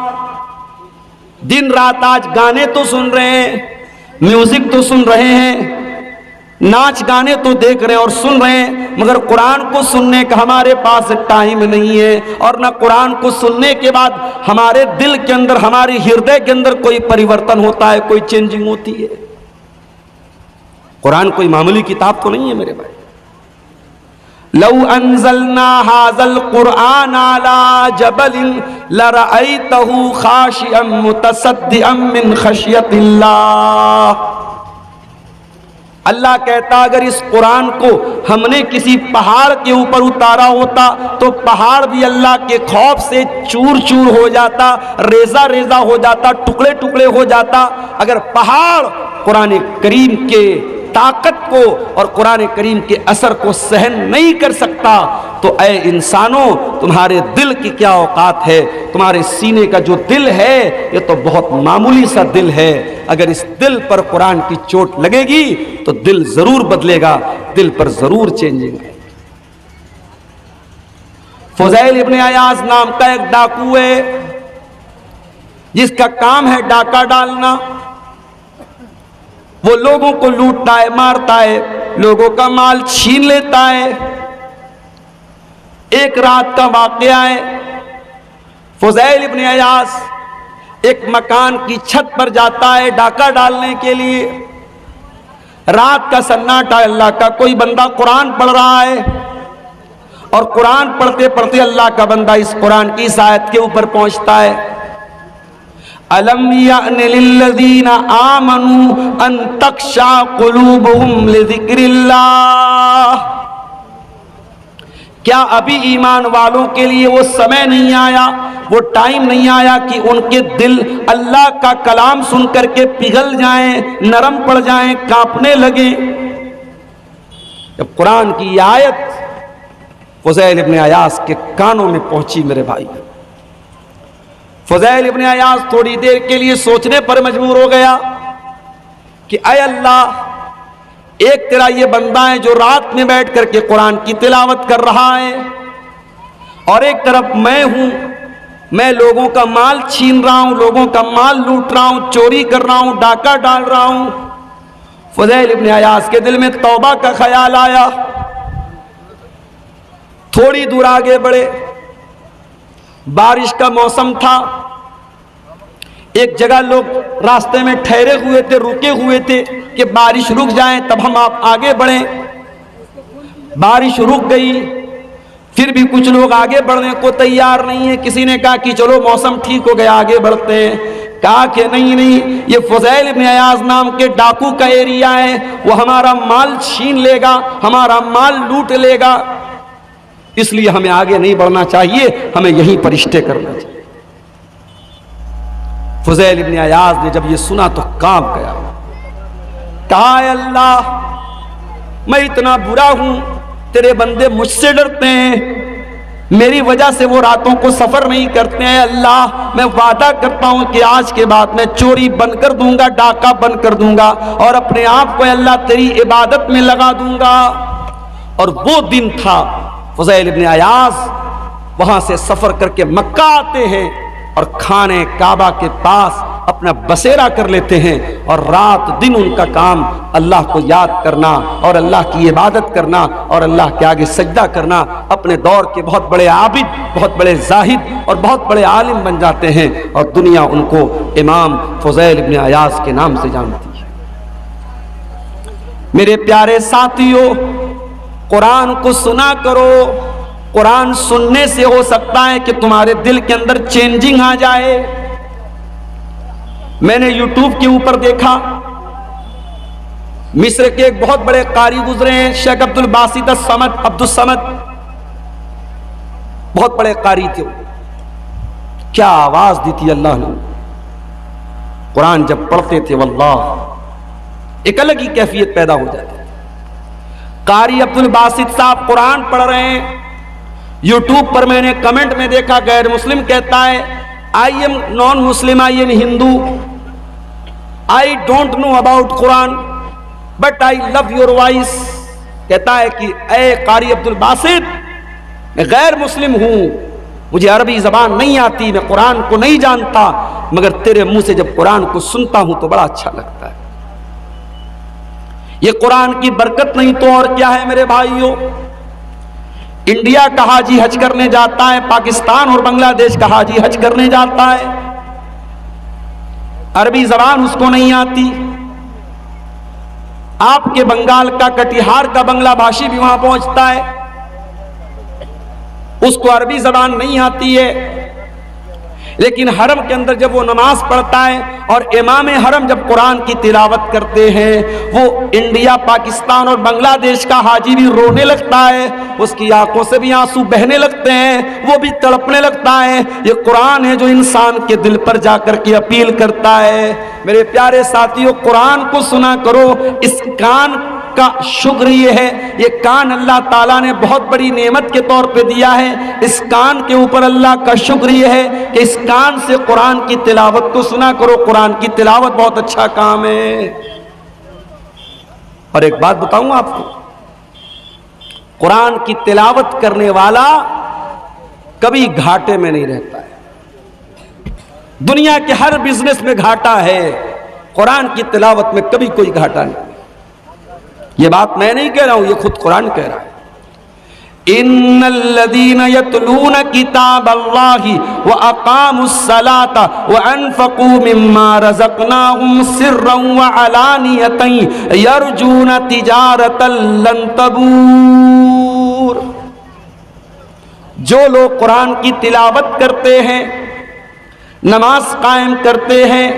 A: दिन रात आज गाने तो सुन रहे हैं, म्यूजिक तो सुन रहे हैं, नाच गाने तो देख रहे हैं और सुन रहे हैं, मगर कुरान को सुनने का हमारे पास टाइम नहीं है। और ना कुरान को सुनने के बाद हमारे दिल के अंदर, हमारे हृदय के अंदर कोई परिवर्तन होता है, कोई चेंजिंग होती है। कुरान कोई मामूली किताब तो नहीं है मेरे भाई। लौ अंज़लना हाज़ल कुरआन अला जबलिन लरअयतहु खाशिअम मुतसद्दिअम मिन खशियतिल्लाह। अल्लाह कहता, अगर इस कुरान को हमने किसी पहाड़ के ऊपर उतारा होता तो पहाड़ भी अल्लाह के खौफ से चूर चूर हो जाता, रेजा रेजा हो जाता, टुकड़े टुकड़े हो जाता। अगर पहाड़ कुरान करीम के ताकत को और कुरान करीम के असर को सहन नहीं कर सकता, तो ऐ इंसानों, तुम्हारे दिल की क्या औकात है? तुम्हारे सीने का जो दिल है, ये तो बहुत मामूली सा दिल है। अगर इस दिल पर कुरान की चोट लगेगी तो दिल जरूर बदलेगा, दिल पर जरूर चेंजिंग है। फुज़ैल इब्न अयाज नाम का एक डाकू है, जिसका काम है डाका डालना। वो लोगों को लूटता है, मारता है, लोगों का माल छीन लेता है। एक रात का वाकया है, फुज़ैल इब्न अयाज एक मकान की छत पर जाता है डाका डालने के लिए। रात का सन्नाटा, अल्लाह का कोई बंदा कुरान पढ़ रहा है और कुरान पढ़ते पढ़ते अल्लाह का बंदा इस कुरान की इस आयत के ऊपर पहुंचता है, अलम यानि लिल्लज़ीना आमनू अन तख्शा कुलूबुहुम लिज़िक्रिल्लाह। क्या अभी ईमान वालों के लिए वो समय नहीं आया, वो टाइम नहीं आया कि उनके दिल अल्लाह का कलाम सुन करके पिघल जाएं, नरम पड़ जाएं, कांपने लगे? जब कुरान की आयत फुज़ैल इब्न अयाज के कानों में पहुंची मेरे भाई, फुज़ैल इब्न अयाज थोड़ी देर के लिए सोचने पर मजबूर हो गया कि ऐ अल्लाह, एक तेरा ये बंदा है जो रात में बैठ करके कुरान की तिलावत कर रहा है, और एक तरफ मैं हूं, मैं लोगों का माल छीन रहा हूं, लोगों का माल लूट रहा हूं, चोरी कर रहा हूं, डाका डाल रहा हूं। फुज़ैल इब्न अयाज के दिल में तौबा का ख्याल आया। थोड़ी दूर आगे बढ़े, बारिश का मौसम था। एक जगह लोग रास्ते में ठहरे हुए थे, रुके हुए थे कि बारिश रुक जाए तब हम आप आगे बढ़ें। बारिश रुक गई, फिर भी कुछ लोग आगे बढ़ने को तैयार नहीं है। किसी ने कहा कि चलो मौसम ठीक हो गया, आगे बढ़ते हैं। कहा कि नहीं नहीं, ये फुज़ैल इब्न अयाज नाम के डाकू का एरिया है, वो हमारा माल छीन लेगा, हमारा माल लूट लेगा, इसलिए हमें आगे नहीं बढ़ना चाहिए, हमें यहीं पर स्टे करना चाहिए। फुज़ैल इब्न अयाज ने जब ये सुना तो कांप गया। कहा, अल्लाह, मैं इतना बुरा हूं, तेरे बंदे मुझसे डरते हैं, मेरी वजह से वो रातों को सफर नहीं करते हैं। अल्लाह, मैं वादा करता हूं कि आज के बाद मैं चोरी बंद कर दूंगा, डाका बंद कर दूंगा और अपने आप को अल्लाह तेरी इबादत में लगा दूंगा। और वो दिन था, फुज़ैल इब्न अयाज वहां से सफर करके मक्का आते हैं और खाने काबा के पास अपना बसेरा कर लेते हैं, और रात दिन उनका काम अल्लाह को याद करना और अल्लाह की इबादत करना और अल्लाह के आगे सजदा करना। अपने दौर के बहुत बड़े आबिद, बहुत बड़े जाहिद और बहुत बड़े आलिम बन जाते हैं, और दुनिया उनको इमाम फुज़ैल इब्न अयाज के नाम से जानती है। मेरे प्यारे साथियों, कुरान को सुना करो। कुरान सुनने से हो सकता है कि तुम्हारे दिल के अंदर चेंजिंग आ जाए। मैंने YouTube के ऊपर देखा, मिस्र के एक बहुत बड़े कारी गुजरे हैं, शेख अब्दुल बासित अब्दुल समद, बहुत बड़े कारी थे। क्या आवाज दी थी अल्लाह ने। कुरान जब पढ़ते थे वल्लाह एक अलग ही कैफियत पैदा हो जाती। कारी अब्दुल बासित साहब कुरान पढ़ रहे हैं। यूट्यूब पर मैंने कमेंट में देखा, गैर मुस्लिम कहता है I am non Muslim, I am Hindu, I don't know about Quran but I love your voice. कहता है कि ए कारी अब्दुल बासित, मैं गैर मुस्लिम हूं, मुझे अरबी जबान नहीं आती, मैं कुरान को नहीं जानता, मगर तेरे मुंह से जब कुरान को सुनता हूं तो बड़ा अच्छा लगता है। ये कुरान की बरकत नहीं तो और क्या है मेरे भाइयों। इंडिया का हाजी हज करने जाता है, पाकिस्तान और बांग्लादेश का हाजी हज करने जाता है, अरबी जबान उसको नहीं आती। आपके बंगाल का, कटिहार का बांग्ला भाषी भी वहां पहुंचता है, उसको अरबी जबान नहीं आती है। लेकिन हरम के अंदर जब वो नमाज पढ़ता है और इमाम हरम जब कुरान की तिलावत करते हैं, वो इंडिया, पाकिस्तान और बांग्लादेश का हाजी भी रोने लगता है, उसकी आंखों से भी आंसू बहने लगते हैं, वो भी तड़पने लगता है। ये कुरान है जो इंसान के दिल पर जाकर के अपील करता है। मेरे प्यारे साथियों, कुरान को सुना करो। इस कान का शुक्र ये है, ये कान अल्लाह ताला ने बहुत बड़ी नेमत के तौर पे दिया है। इस कान के ऊपर अल्लाह का शुक्र ये है कि इस कान से कुरान की तिलावत को सुना करो। कुरान की तिलावत बहुत अच्छा काम है। और एक बात बताऊं आपको, कुरान की तिलावत करने वाला कभी घाटे में नहीं रहता है। दुनिया के हर बिजनेस में घाटा है, कुरान की तिलावत में कभी कोई घाटा नहीं। ये बात मैं नहीं कह रहा हूं, ये खुद कुरान कह रहा है। इन्नल्लज़ीना यतलूना किताबल्लाहि व अक़ामुस्सलाता व अनफ़क़ू मिम्मा रज़क़नाहुम सिर्रन व अलानियतन यरजूना तिजारतन लन तबूर। जो लोग कुरान की तिलावत करते हैं, नमाज कायम करते हैं,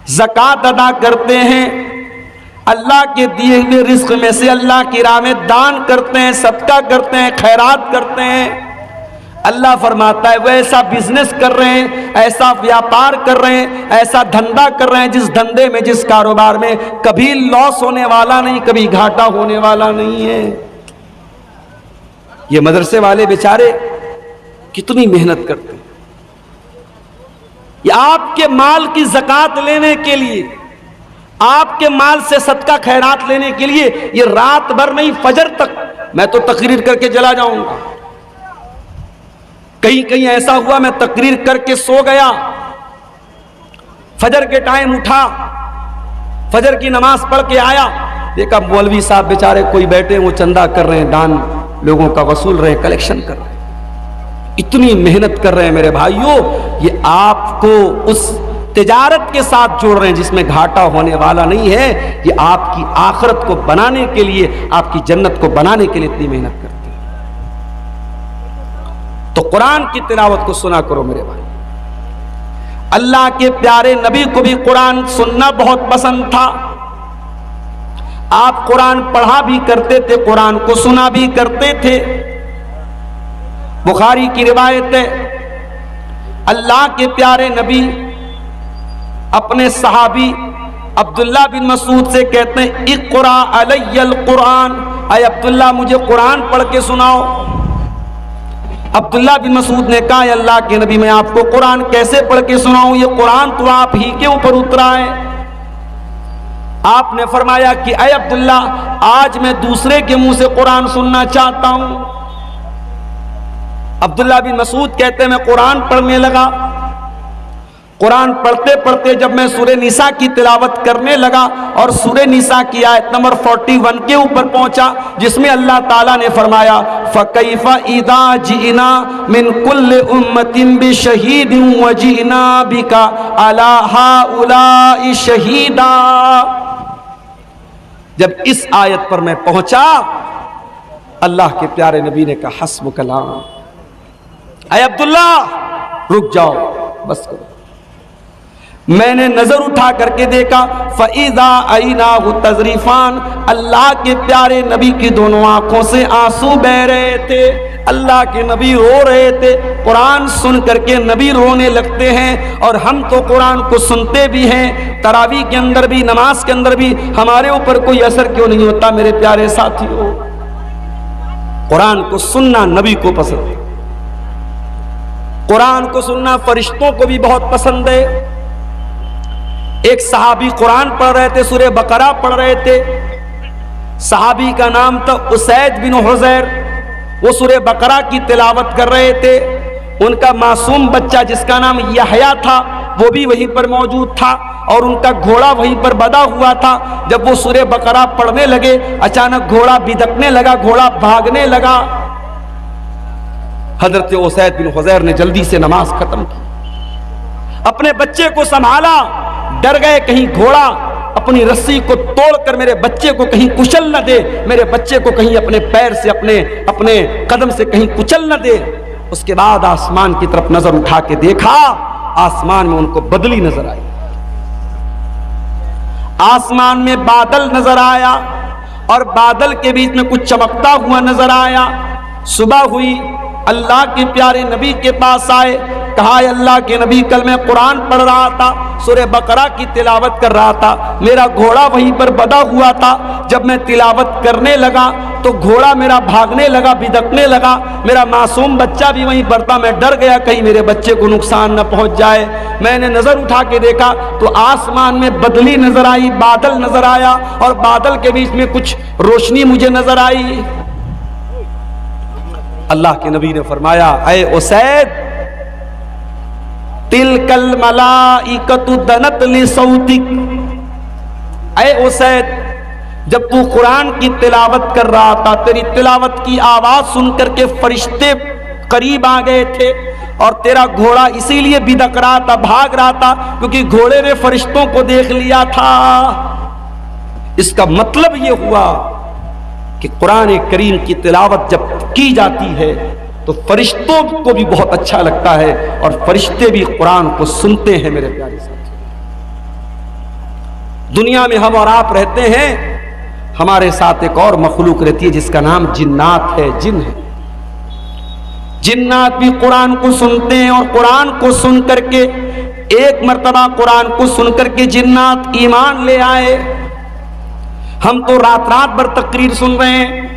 A: ज़कात अदा करते हैं, अल्लाह के दिए हुए रिज़्क़ में से अल्लाह की राह में दान करते हैं, सदका करते हैं, खैरात करते हैं, अल्लाह फरमाता है वो ऐसा बिजनेस कर रहे हैं, ऐसा व्यापार कर रहे हैं, ऐसा धंधा कर रहे हैं जिस धंधे में, जिस कारोबार में कभी लॉस होने वाला नहीं, कभी घाटा होने वाला नहीं है। ये मदरसे वाले बेचारे कितनी मेहनत करते हैं। ये आपके माल की ज़कात लेने के लिए, आपके माल से सदका खैरात लेने के लिए ये रात भर नहीं, फजर तक मैं तो तकरीर करके चला जाऊंगा। कहीं कहीं ऐसा हुआ मैं तकरीर करके सो गया, फजर के टाइम उठा, फजर की नमाज पढ़ के आया, देखा मौलवी साहब बेचारे कोई बैठे वो चंदा कर रहे हैं, दान लोगों का वसूल रहे, कलेक्शन कर रहे हैं, इतनी मेहनत कर रहे हैं मेरे भाइयों। ये आपको उस तिजारत के साथ जोड़ रहे हैं जिसमें घाटा होने वाला नहीं है। ये आपकी आखिरत को बनाने के लिए, आपकी जन्नत को बनाने के लिए इतनी मेहनत करते हैं। तो कुरान की तिलावत को सुना करो मेरे भाई। अल्लाह के प्यारे नबी को भी कुरान सुनना बहुत पसंद था। आप कुरान पढ़ा भी करते थे, कुरान को सुना भी करते थे। बुखारी की रिवायत है, अल्लाह के प्यारे नबी अपने सहाबी अब्दुल्ला बिन मसूद से कहते हैं, इक़रा अलैयल कुरान, अय अब्दुल्ला मुझे कुरान पढ़ के सुनाओ। अब्दुल्ला बिन मसूद ने कहा, अल्लाह के नबी मैं आपको कुरान कैसे पढ़ के सुनाऊं, ये कुरान तो आप ही के ऊपर उतरा है। आपने फरमाया कि अय अब्दुल्ला आज मैं दूसरे के मुंह से कुरान सुनना चाहता हूं। अब्दुल्ला बिन मसूद कहते हैं मैं कुरान पढ़ने लगा। कुरान पढ़ते पढ़ते जब मैं सूरह निसा की तिलावत करने लगा और सूरह निसा की आयत नंबर 41 के ऊपर पहुंचा, जिसमें अल्लाह ताला ने फरमाया, फ़कैफ़ा इज़ा जिना मिन कुल्लि उम्मतिन बिशहीदिन व जिना बिका अला हाउलाइ शहीदा। जब इस आयत पर मैं पहुंचा, अल्लाह के प्यारे नबी ने कहा हस्ब कलाम, अय अब्दुल्ला रुक जाओ, बस करो। मैंने नजर उठा करके देखा, फ़इज़ा अइनाहु तज़रीफ़ान, अल्लाह के प्यारे नबी की दोनों आंखों से आंसू बह रहे थे। अल्लाह के नबी रो रहे थे। कुरान सुन करके नबी रोने लगते हैं, और हम तो कुरान को सुनते भी हैं, तरावी के अंदर भी, नमाज के अंदर भी, हमारे ऊपर कोई असर क्यों नहीं होता मेरे प्यारे साथियों? कुरान को सुनना नबी को पसंद है, कुरान को सुनना फरिश्तों को भी बहुत पसंद है। एक सहाबी कुरान पढ़ रहे थे, सूरह बकरा पढ़ रहे थे। सहाबी का नाम था उसैद बिन हुज़ैर। वो सूरह बकरा की तिलावत कर रहे थे। उनका मासूम बच्चा जिसका नाम यहया था वो भी वहीं पर मौजूद था, और उनका घोड़ा वहीं पर बंधा हुआ था। जब वो सूरह बकरा पढ़ने लगे, अचानक घोड़ा बिदकने लगा, घोड़ा भागने लगा। हजरत उसैद बिन हुज़ैर ने जल्दी से नमाज खत्म की, अपने बच्चे को संभाला। डर गए कहीं घोड़ा अपनी रस्सी को तोड़कर मेरे बच्चे को कहीं कुचल न दे, मेरे बच्चे को कहीं अपने पैर से, अपने कदम से कहीं कुचल न दे। उसके बाद आसमान की तरफ नजर उठा के देखा, आसमान में उनको बदली नजर आई, आसमान में बादल नजर आया, और बादल के बीच में कुछ चमकता हुआ नजर आया। सुबह हुई, अल्लाह के प्यारे नबी के पास आए, कहा अल्लाह के नबी कल मैं कुरान पढ़ रहा था, सूरह बकरा की तिलावत कर रहा था, मेरा घोड़ा वहीं पर बंधा हुआ था। जब मैं तिलावत करने लगा तो घोड़ा मेरा भागने लगा, बिदकने लगा। मेरा मासूम बच्चा भी वहीं पर था। मैं डर गया कहीं मेरे बच्चे को नुकसान न पहुंच जाए। मैंने नजर उठा के देखा तो आसमान में बदली नजर आई, बादल नजर आया, और बादल के बीच में कुछ रोशनी मुझे नजर आई। अल्लाह के नबी ने फरमाया, ऐ उसैद, तिलकल मलाइकतु दनत लिसौतिक। ऐ उसैद, जब तू कुरान की तिलावत कर रहा था, तेरी तिलावत की आवाज सुनकर के फरिश्ते करीब आ गए थे, और तेरा घोड़ा इसीलिए बिदक रहा था, भाग रहा था, क्योंकि घोड़े ने फरिश्तों को देख लिया था। इसका मतलब यह हुआ कि कुरान करीम की तिलावत जब की जाती है तो फरिश्तों को भी बहुत अच्छा लगता है, और फरिश्ते भी कुरान को सुनते हैं। मेरे प्यारे साथी, दुनिया में हम और आप रहते हैं, हमारे साथ एक और मखलूक रहती है जिसका नाम जिन्नात है, जिन है। जिन्नात भी कुरान को सुनते हैं, और कुरान को सुन करके, एक मर्तबा कुरान को सुन करके जिन्नात ईमान ले आए। हम तो रात रात भर तकरीर सुन रहे हैं,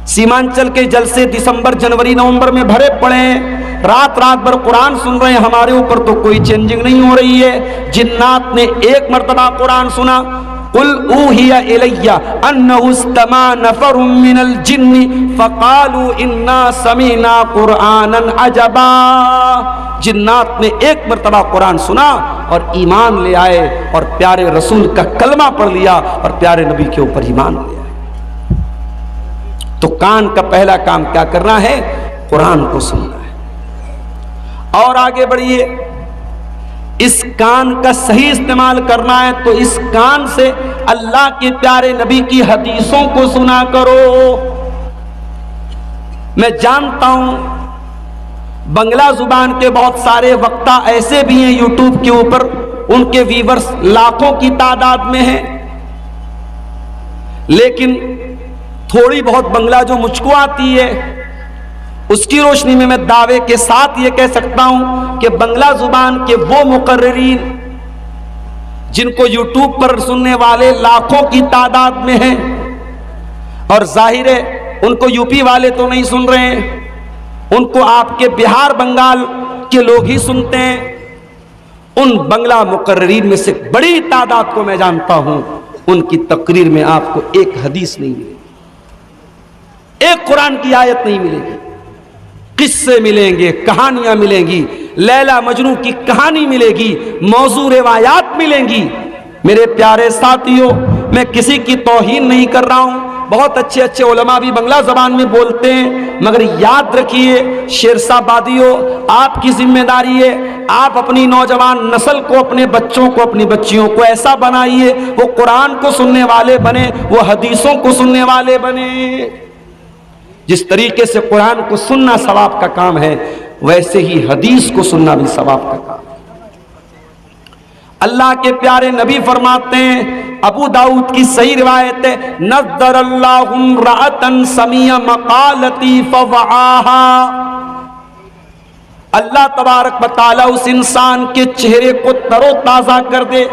A: सीमांचल के जलसे दिसंबर, जनवरी, नवंबर में भरे पड़े हैं, रात रात भर कुरान सुन रहे हैं, हमारे ऊपर तो कोई चेंजिंग नहीं हो रही है। जिन्नात ने एक मर्तबा कुरान सुना, कुल ऊहिया इलैया अन्नहु इस्तमा नफरुम मिनल जिन्नि फकालू इन्ना समीना कुरानन अजबा। जिन्नात ने एक मर्तबा कुरान सुना और ईमान ले आए, और प्यारे रसूल का कलमा पढ़ लिया, और प्यारे नबी के ऊपर ईमान ले आए। तो कान का पहला काम क्या करना है? कुरान को सुनना है। और आगे बढ़िए, इस कान का सही इस्तेमाल करना है, तो इस कान से अल्लाह के प्यारे नबी की हदीसों को सुना करो। मैं जानता हूं बंगला जुबान के बहुत सारे वक्ता ऐसे भी हैं यूट्यूब के ऊपर, उनके व्यूअर्स लाखों की तादाद में हैं, लेकिन थोड़ी बहुत बंगला जो मुझको आती है उसकी रोशनी में मैं दावे के साथ ये कह सकता हूं कि बंगला जुबान के वो मुकर्रिरीन जिनको यूट्यूब पर सुनने वाले लाखों की तादाद में हैं, और जाहिर है उनको यूपी वाले तो नहीं सुन रहे हैं, उनको आपके बिहार बंगाल के लोग ही सुनते हैं। उन बंगला मुकर्रिरीन में से बड़ी तादाद को मैं जानता हूं, उनकी तकरीर में आपको एक हदीस नहीं मिलेगी, एक कुरान की आयत नहीं मिलेगी, किस्से मिलेंगे, कहानियां मिलेंगी, लैला मजनू की कहानी मिलेगी, मौजू रिवायात मिलेंगी। मेरे प्यारे साथियों, मैं किसी की तौहीन नहीं कर रहा हूं, बहुत अच्छे अच्छे उलमा भी बांग्ला जबान में बोलते हैं, मगर याद रखिए शेरशाहबादियों, आपकी जिम्मेदारी है, आप अपनी नौजवान नस्ल को, अपने बच्चों को, अपनी बच्चियों को ऐसा बनाइए वो कुरान को सुनने वाले बने, वो हदीसों को सुनने वाले बने। जिस तरीके से कुरान को सुनना सवाब का काम है, वैसे ही हदीस को सुनना भी सवाब का काम है। अल्लाह के प्यारे नबी फरमाते हैं, अबू दाऊद की सही रिवायत है, नज़्ज़रल्लाहु इम्रअतन समिया मक़ालती फवआहा। अल्लाह तबारक व तआला उस इंसान के चेहरे को तरोताजा कर दे,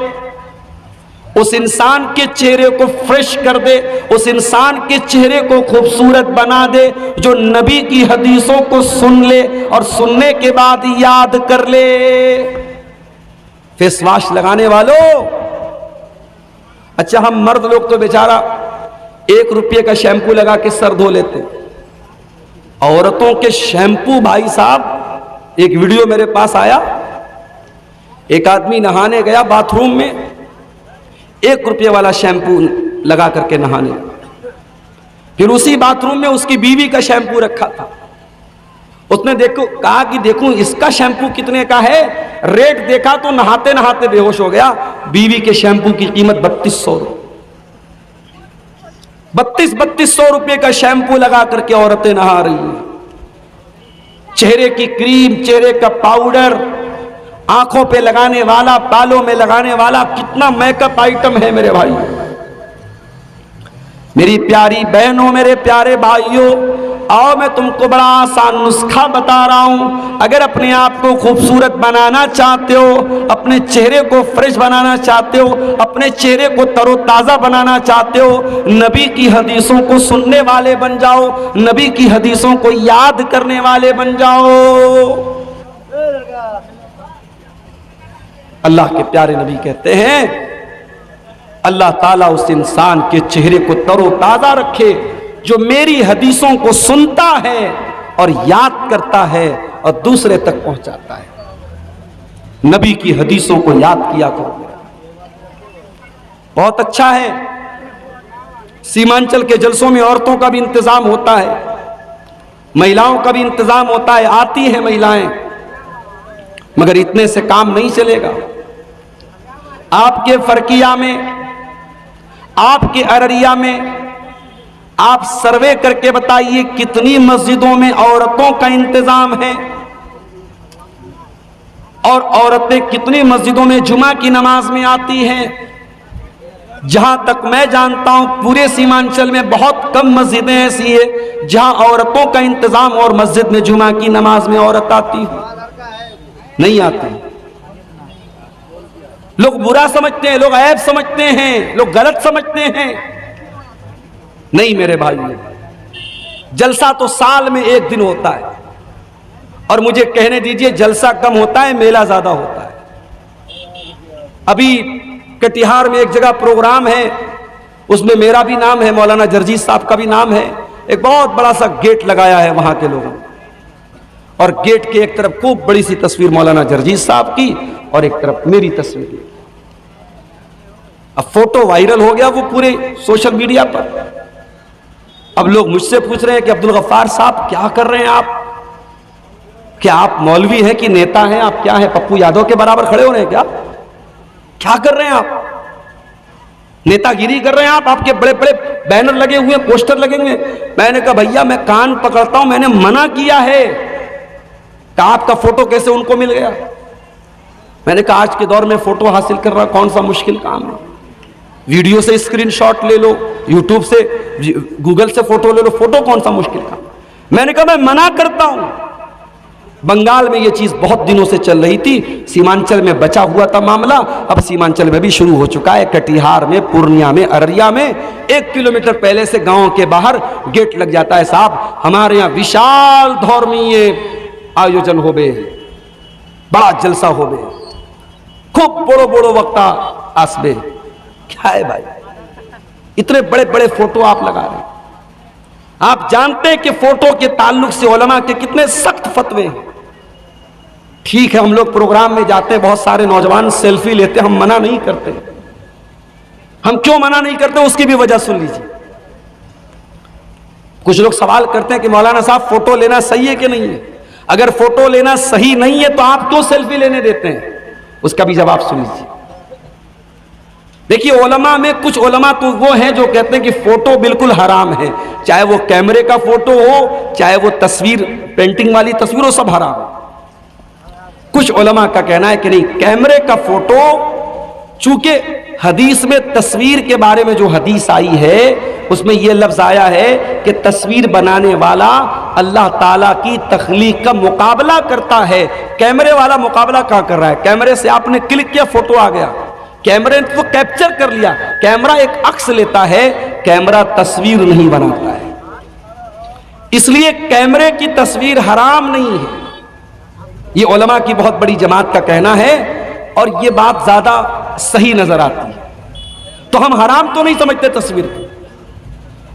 A: उस इंसान के चेहरे को फ्रेश कर दे, उस इंसान के चेहरे को खूबसूरत बना दे जो नबी की हदीसों को सुन ले और सुनने के बाद याद कर ले। फेस वॉश लगाने वालों, अच्छा हम मर्द लोग तो बेचारा 1 रुपये का शैम्पू लगा के सर धो लेते, औरतों के शैम्पू, भाई साहब एक वीडियो मेरे पास आया, एक आदमी नहाने गया बाथरूम में, 1 रुपये वाला शैम्पू लगा करके नहाने, फिर उसी बाथरूम में उसकी बीवी का शैम्पू रखा था। उसने कहा कि देखूं इसका शैम्पू कितने का है, रेट देखा तो नहाते नहाते बेहोश हो गया। बीवी के शैम्पू की कीमत 3200 रुपये, 3200 रुपये का शैम्पू लगा करके औरतें नहा रही हैं। चेहरे की क्रीम, चेहरे का पाउडर, आंखों पे लगाने वाला, बालों में लगाने वाला, कितना मेकअप आइटम है मेरे भाई। मेरी प्यारी बहनों, मेरे प्यारे भाइयों, आओ मैं तुमको बड़ा आसान नुस्खा बता रहा हूं। अगर अपने आप को खूबसूरत बनाना चाहते हो, अपने चेहरे को फ्रेश बनाना चाहते हो, अपने चेहरे को तरोताजा बनाना चाहते हो, नबी की हदीसों को सुनने वाले बन जाओ, नबी की हदीसों को याद करने वाले बन जाओ। अल्लाह के प्यारे नबी कहते हैं, अल्लाह ताला उस इंसान के चेहरे को तरोताजा रखे जो मेरी हदीसों को सुनता है और याद करता है और दूसरे तक पहुंचाता है। नबी की हदीसों को याद किया करो। बहुत अच्छा है, सीमांचल के जलसों में औरतों का भी इंतजाम होता है, महिलाओं का भी इंतजाम होता है, आती हैं महिलाएं, मगर इतने से काम नहीं चलेगा। आपके फरकिया में, आपके अररिया में आप सर्वे करके बताइए कितनी मस्जिदों में औरतों का इंतजाम है और औरतें कितनी मस्जिदों में जुमा की नमाज में आती हैं। जहां तक मैं जानता हूं पूरे सीमांचल में बहुत कम मस्जिदें ऐसी है जहां औरतों का इंतजाम और मस्जिद में जुमा की नमाज में औरत आती हो, नहीं आती। लोग बुरा समझते हैं, लोग ऐब समझते हैं, लोग गलत समझते हैं। नहीं मेरे भाई, जलसा तो साल में 1 दिन होता है, और मुझे कहने दीजिए जलसा कम होता है, मेला ज्यादा होता है। अभी कटिहार में एक जगह प्रोग्राम है, उसमें मेरा भी नाम है, मौलाना जर्जीस साहब का भी नाम है। एक बहुत बड़ा सा गेट लगाया है वहां के लोगों ने, और गेट के एक तरफ खूब बड़ी सी तस्वीर मौलाना जर्जीस साहब की और एक तरफ मेरी तस्वीर। अब फोटो वायरल हो गया वो पूरे सोशल मीडिया पर। अब लोग मुझसे पूछ रहे हैं कि अब्दुल गफ्फार साहब क्या कर रहे हैं आप, क्या आप मौलवी हैं कि नेता हैं, आप क्या हैं, पप्पू यादव के बराबर खड़े हो रहे हैं क्या कर रहे हैं आप, नेतागिरी कर रहे हैं आप, आपके बड़े बड़े बैनर लगे हुए, पोस्टर लगे हुए। मैंने कहा भैया मैं कान पकड़ता हूं, मैंने मना किया है। कहा आपका फोटो कैसे उनको मिल गया? मैंने कहा आज के दौर में फोटो हासिल करना कौन सा मुश्किल काम है, वीडियो से स्क्रीनशॉट ले लो, यूट्यूब से, गूगल से फोटो ले लो, फोटो कौन सा मुश्किल काम। मैंने कहा मैं मना करता हूं। बंगाल में यह चीज बहुत दिनों से चल रही थी, सीमांचल में बचा हुआ था मामला, अब सीमांचल में भी शुरू हो चुका है। कटिहार में, पूर्णिया में, अररिया में 1 किलोमीटर पहले से गांव के बाहर गेट लग जाता है। साहब हमारे यहाँ विशाल धर्मीय आयोजन हो बे, बड़ा जलसा हो बे, खूब बड़ो बड़ो वक्ता आसबे। क्या है भाई, इतने बड़े बड़े फोटो आप लगा रहे हैं। आप जानते हैं कि फोटो के ताल्लुक से उलमा के कितने सख्त फतवे हैं। ठीक है हम लोग प्रोग्राम में जाते हैं, बहुत सारे नौजवान सेल्फी लेते हैं, हम मना नहीं करते। हम क्यों मना नहीं करते उसकी भी वजह सुन लीजिए। कुछ लोग सवाल करते हैं कि मौलाना साहब फोटो लेना सही है कि नहीं है। अगर फोटो लेना सही नहीं है तो आप क्यों सेल्फी लेने देते हैं, उसका भी जवाब सुन लीजिए। देखिए, उलमा में कुछ उलमा तो वो हैं जो कहते हैं कि फोटो बिल्कुल हराम है, चाहे वो कैमरे का फोटो हो, चाहे वो तस्वीर पेंटिंग वाली तस्वीर हो, सब हराम है। कुछ उलमा का कहना है कि नहीं, कैमरे का फोटो, चूंकि हदीस में तस्वीर के बारे में जो हदीस आई है उसमें यह लफ्ज आया है कि तस्वीर बनाने वाला अल्लाह ताला की तख्लीक का मुकाबला करता है। कैमरे वाला मुकाबला कहां कर रहा है? कैमरे से आपने क्लिक किया, फोटो आ गया, कैमरे ने तो कैप्चर कर लिया। कैमरा एक अक्स लेता है, कैमरा तस्वीर नहीं बनाता है। इसलिए कैमरे की तस्वीर हराम नहीं है, ये उलमा की बहुत बड़ी जमात का कहना है और ये बात ज्यादा सही नजर आती है। तो हम हराम तो नहीं समझते तस्वीर को,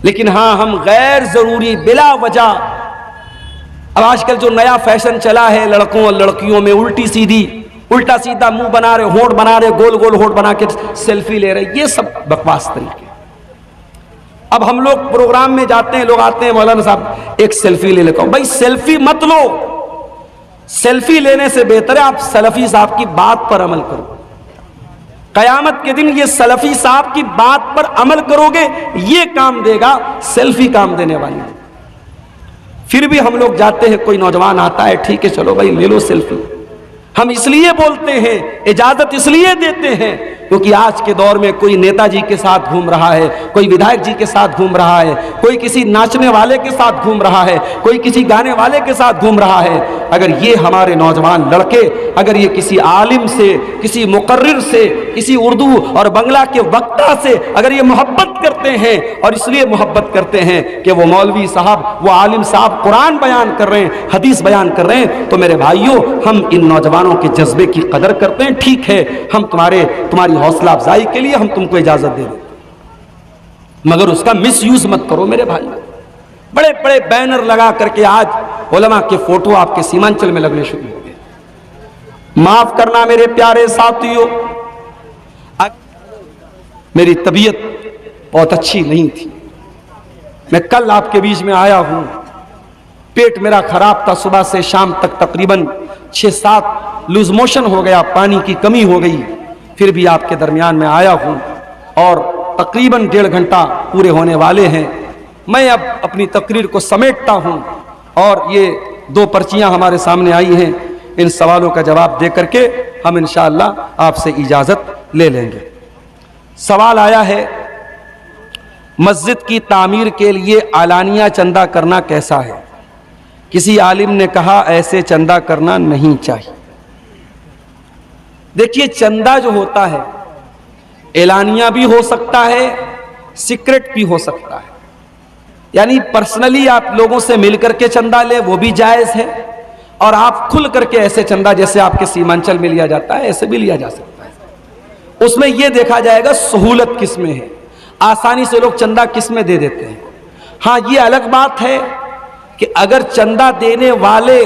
A: लेकिन हां हम गैर जरूरी बिला वजह, अब आजकल जो नया फैशन चला है लड़कों और लड़कियों में, उल्टा सीधा मुंह बना रहे, होंठ बना रहे, गोल गोल होंठ बना के सेल्फी ले रहे, ये सब बकवास तरीके। अब हम लोग प्रोग्राम में जाते हैं, लोग आते हैं, मौलाना साहब एक सेल्फी ले लेता हूं। भाई सेल्फी मत लो, सेल्फी लेने से बेहतर है आप सलफी साहब की बात पर अमल करो। कयामत के दिन ये सलफी साहब की बात पर अमल करोगे, ये काम देगा, सेल्फी काम देने वाली। फिर भी हम लोग जाते हैं, कोई नौजवान आता है, ठीक है चलो भाई ले लो सेल्फी। हम इसलिए बोलते हैं, इजाजत इसलिए देते हैं क्योंकि आज के दौर में कोई नेताजी के साथ घूम रहा है, कोई विधायक जी के साथ घूम रहा है, कोई किसी नाचने वाले के साथ घूम रहा है, कोई किसी गाने वाले के साथ घूम रहा है। अगर ये हमारे नौजवान लड़के, अगर ये किसी आलिम से, किसी मुकर्रिर से, किसी उर्दू और बंगला के वक्ता से अगर ये मोहब्बत करते हैं, और इसलिए मोहब्बत करते हैं कि वो मौलवी साहब, वो आलिम साहब कुरान बयान कर रहे हैं, हदीस बयान कर रहे हैं, तो मेरे भाइयों हम इन नौजवानों के जज्बे की कदर करते हैं। ठीक है, हम तुम्हारी हौसला अफजाई के लिए हम तुमको इजाजत दे देते, मगर उसका मिस यूज मत करो मेरे भाई। बड़े बड़े बैनर लगा करके आज उलमा के फोटो आपके सीमांचल में लगने शुरू हो गए। माफ करना मेरे प्यारे साथियों, मेरी तबीयत बहुत अच्छी नहीं थी, मैं कल आपके बीच में आया हूं, पेट मेरा खराब था, सुबह से शाम तक तकरीबन 6-7 लूज मोशन हो गया, पानी की कमी हो गई, फिर भी आपके दरमियान में आया हूं और तकरीबन 1.5 घंटा पूरे होने वाले हैं। मैं अब अपनी तकरीर को समेटता हूं और ये 2 पर्चियां हमारे सामने आई हैं, इन सवालों का जवाब दे करके हम इंशाअल्लाह आपसे इजाजत ले लेंगे। सवाल आया है, मस्जिद की तामीर के लिए आलानिया चंदा करना कैसा है? किसी आलिम ने कहा ऐसे चंदा करना नहीं चाहिए। देखिए, चंदा जो होता है एलानिया भी हो सकता है, सीक्रेट भी हो सकता है, यानी पर्सनली आप लोगों से मिलकर के चंदा ले, वो भी जायज है, और आप खुल करके ऐसे चंदा जैसे आपके सीमांचल में लिया जाता है ऐसे भी लिया जा सकता है। उसमें यह देखा जाएगा सहूलत किस में है, आसानी से लोग चंदा किस में दे देते हैं। हाँ, ये अलग बात है कि अगर चंदा देने वाले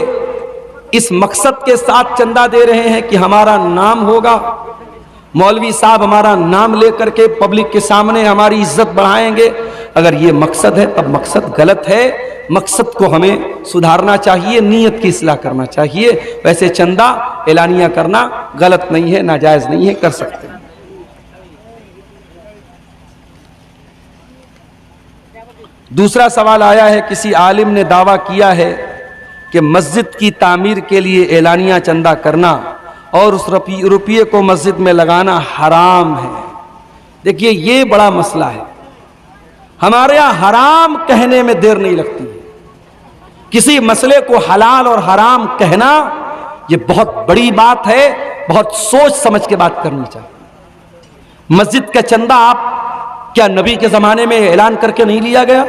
A: इस मकसद के साथ चंदा दे रहे हैं कि हमारा नाम होगा, मौलवी साहब हमारा नाम लेकर के पब्लिक के सामने हमारी इज्जत बढ़ाएंगे, अगर ये मकसद है तब मकसद गलत है। मकसद को हमें सुधारना चाहिए, नीयत की इस्लाह करना चाहिए। वैसे चंदा एलानिया करना गलत नहीं है, नाजायज नहीं है, कर सकते हैं। दूसरा सवाल आया है, किसी आलिम ने दावा किया है कि मस्जिद की तामीर के लिए एलानिया चंदा करना और उस रुपये को मस्जिद में लगाना हराम है। देखिए, ये बड़ा मसला है। हमारे यहाँ हराम कहने में देर नहीं लगती है। किसी मसले को हलाल और हराम कहना ये बहुत बड़ी बात है, बहुत सोच समझ के बात करनी चाहिए। मस्जिद का चंदा आप क्या नबी के जमाने में ऐलान करके नहीं लिया गया?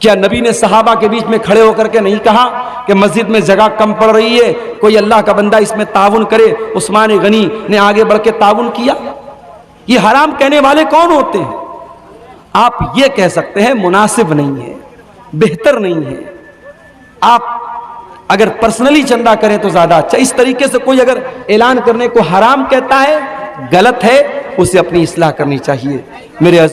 A: क्या नबी ने सहाबा के बीच में खड़े होकर के नहीं कहा कि मस्जिद में जगह कम पड़ रही है, कोई अल्लाह का बंदा इसमें ताउन करे? उस्मान गनी ने आगे बढ़ के ताउन किया। ये हराम कहने वाले कौन होते हैं? आप ये कह सकते हैं मुनासिब नहीं है, बेहतर नहीं है। आप अगर पर्सनली चंदा करें तो ज्यादा अच्छा। इस तरीके से कोई अगर ऐलान करने को हराम कहता है, गलत है, उसे अपनी इस्लाह करनी चाहिए। मेरे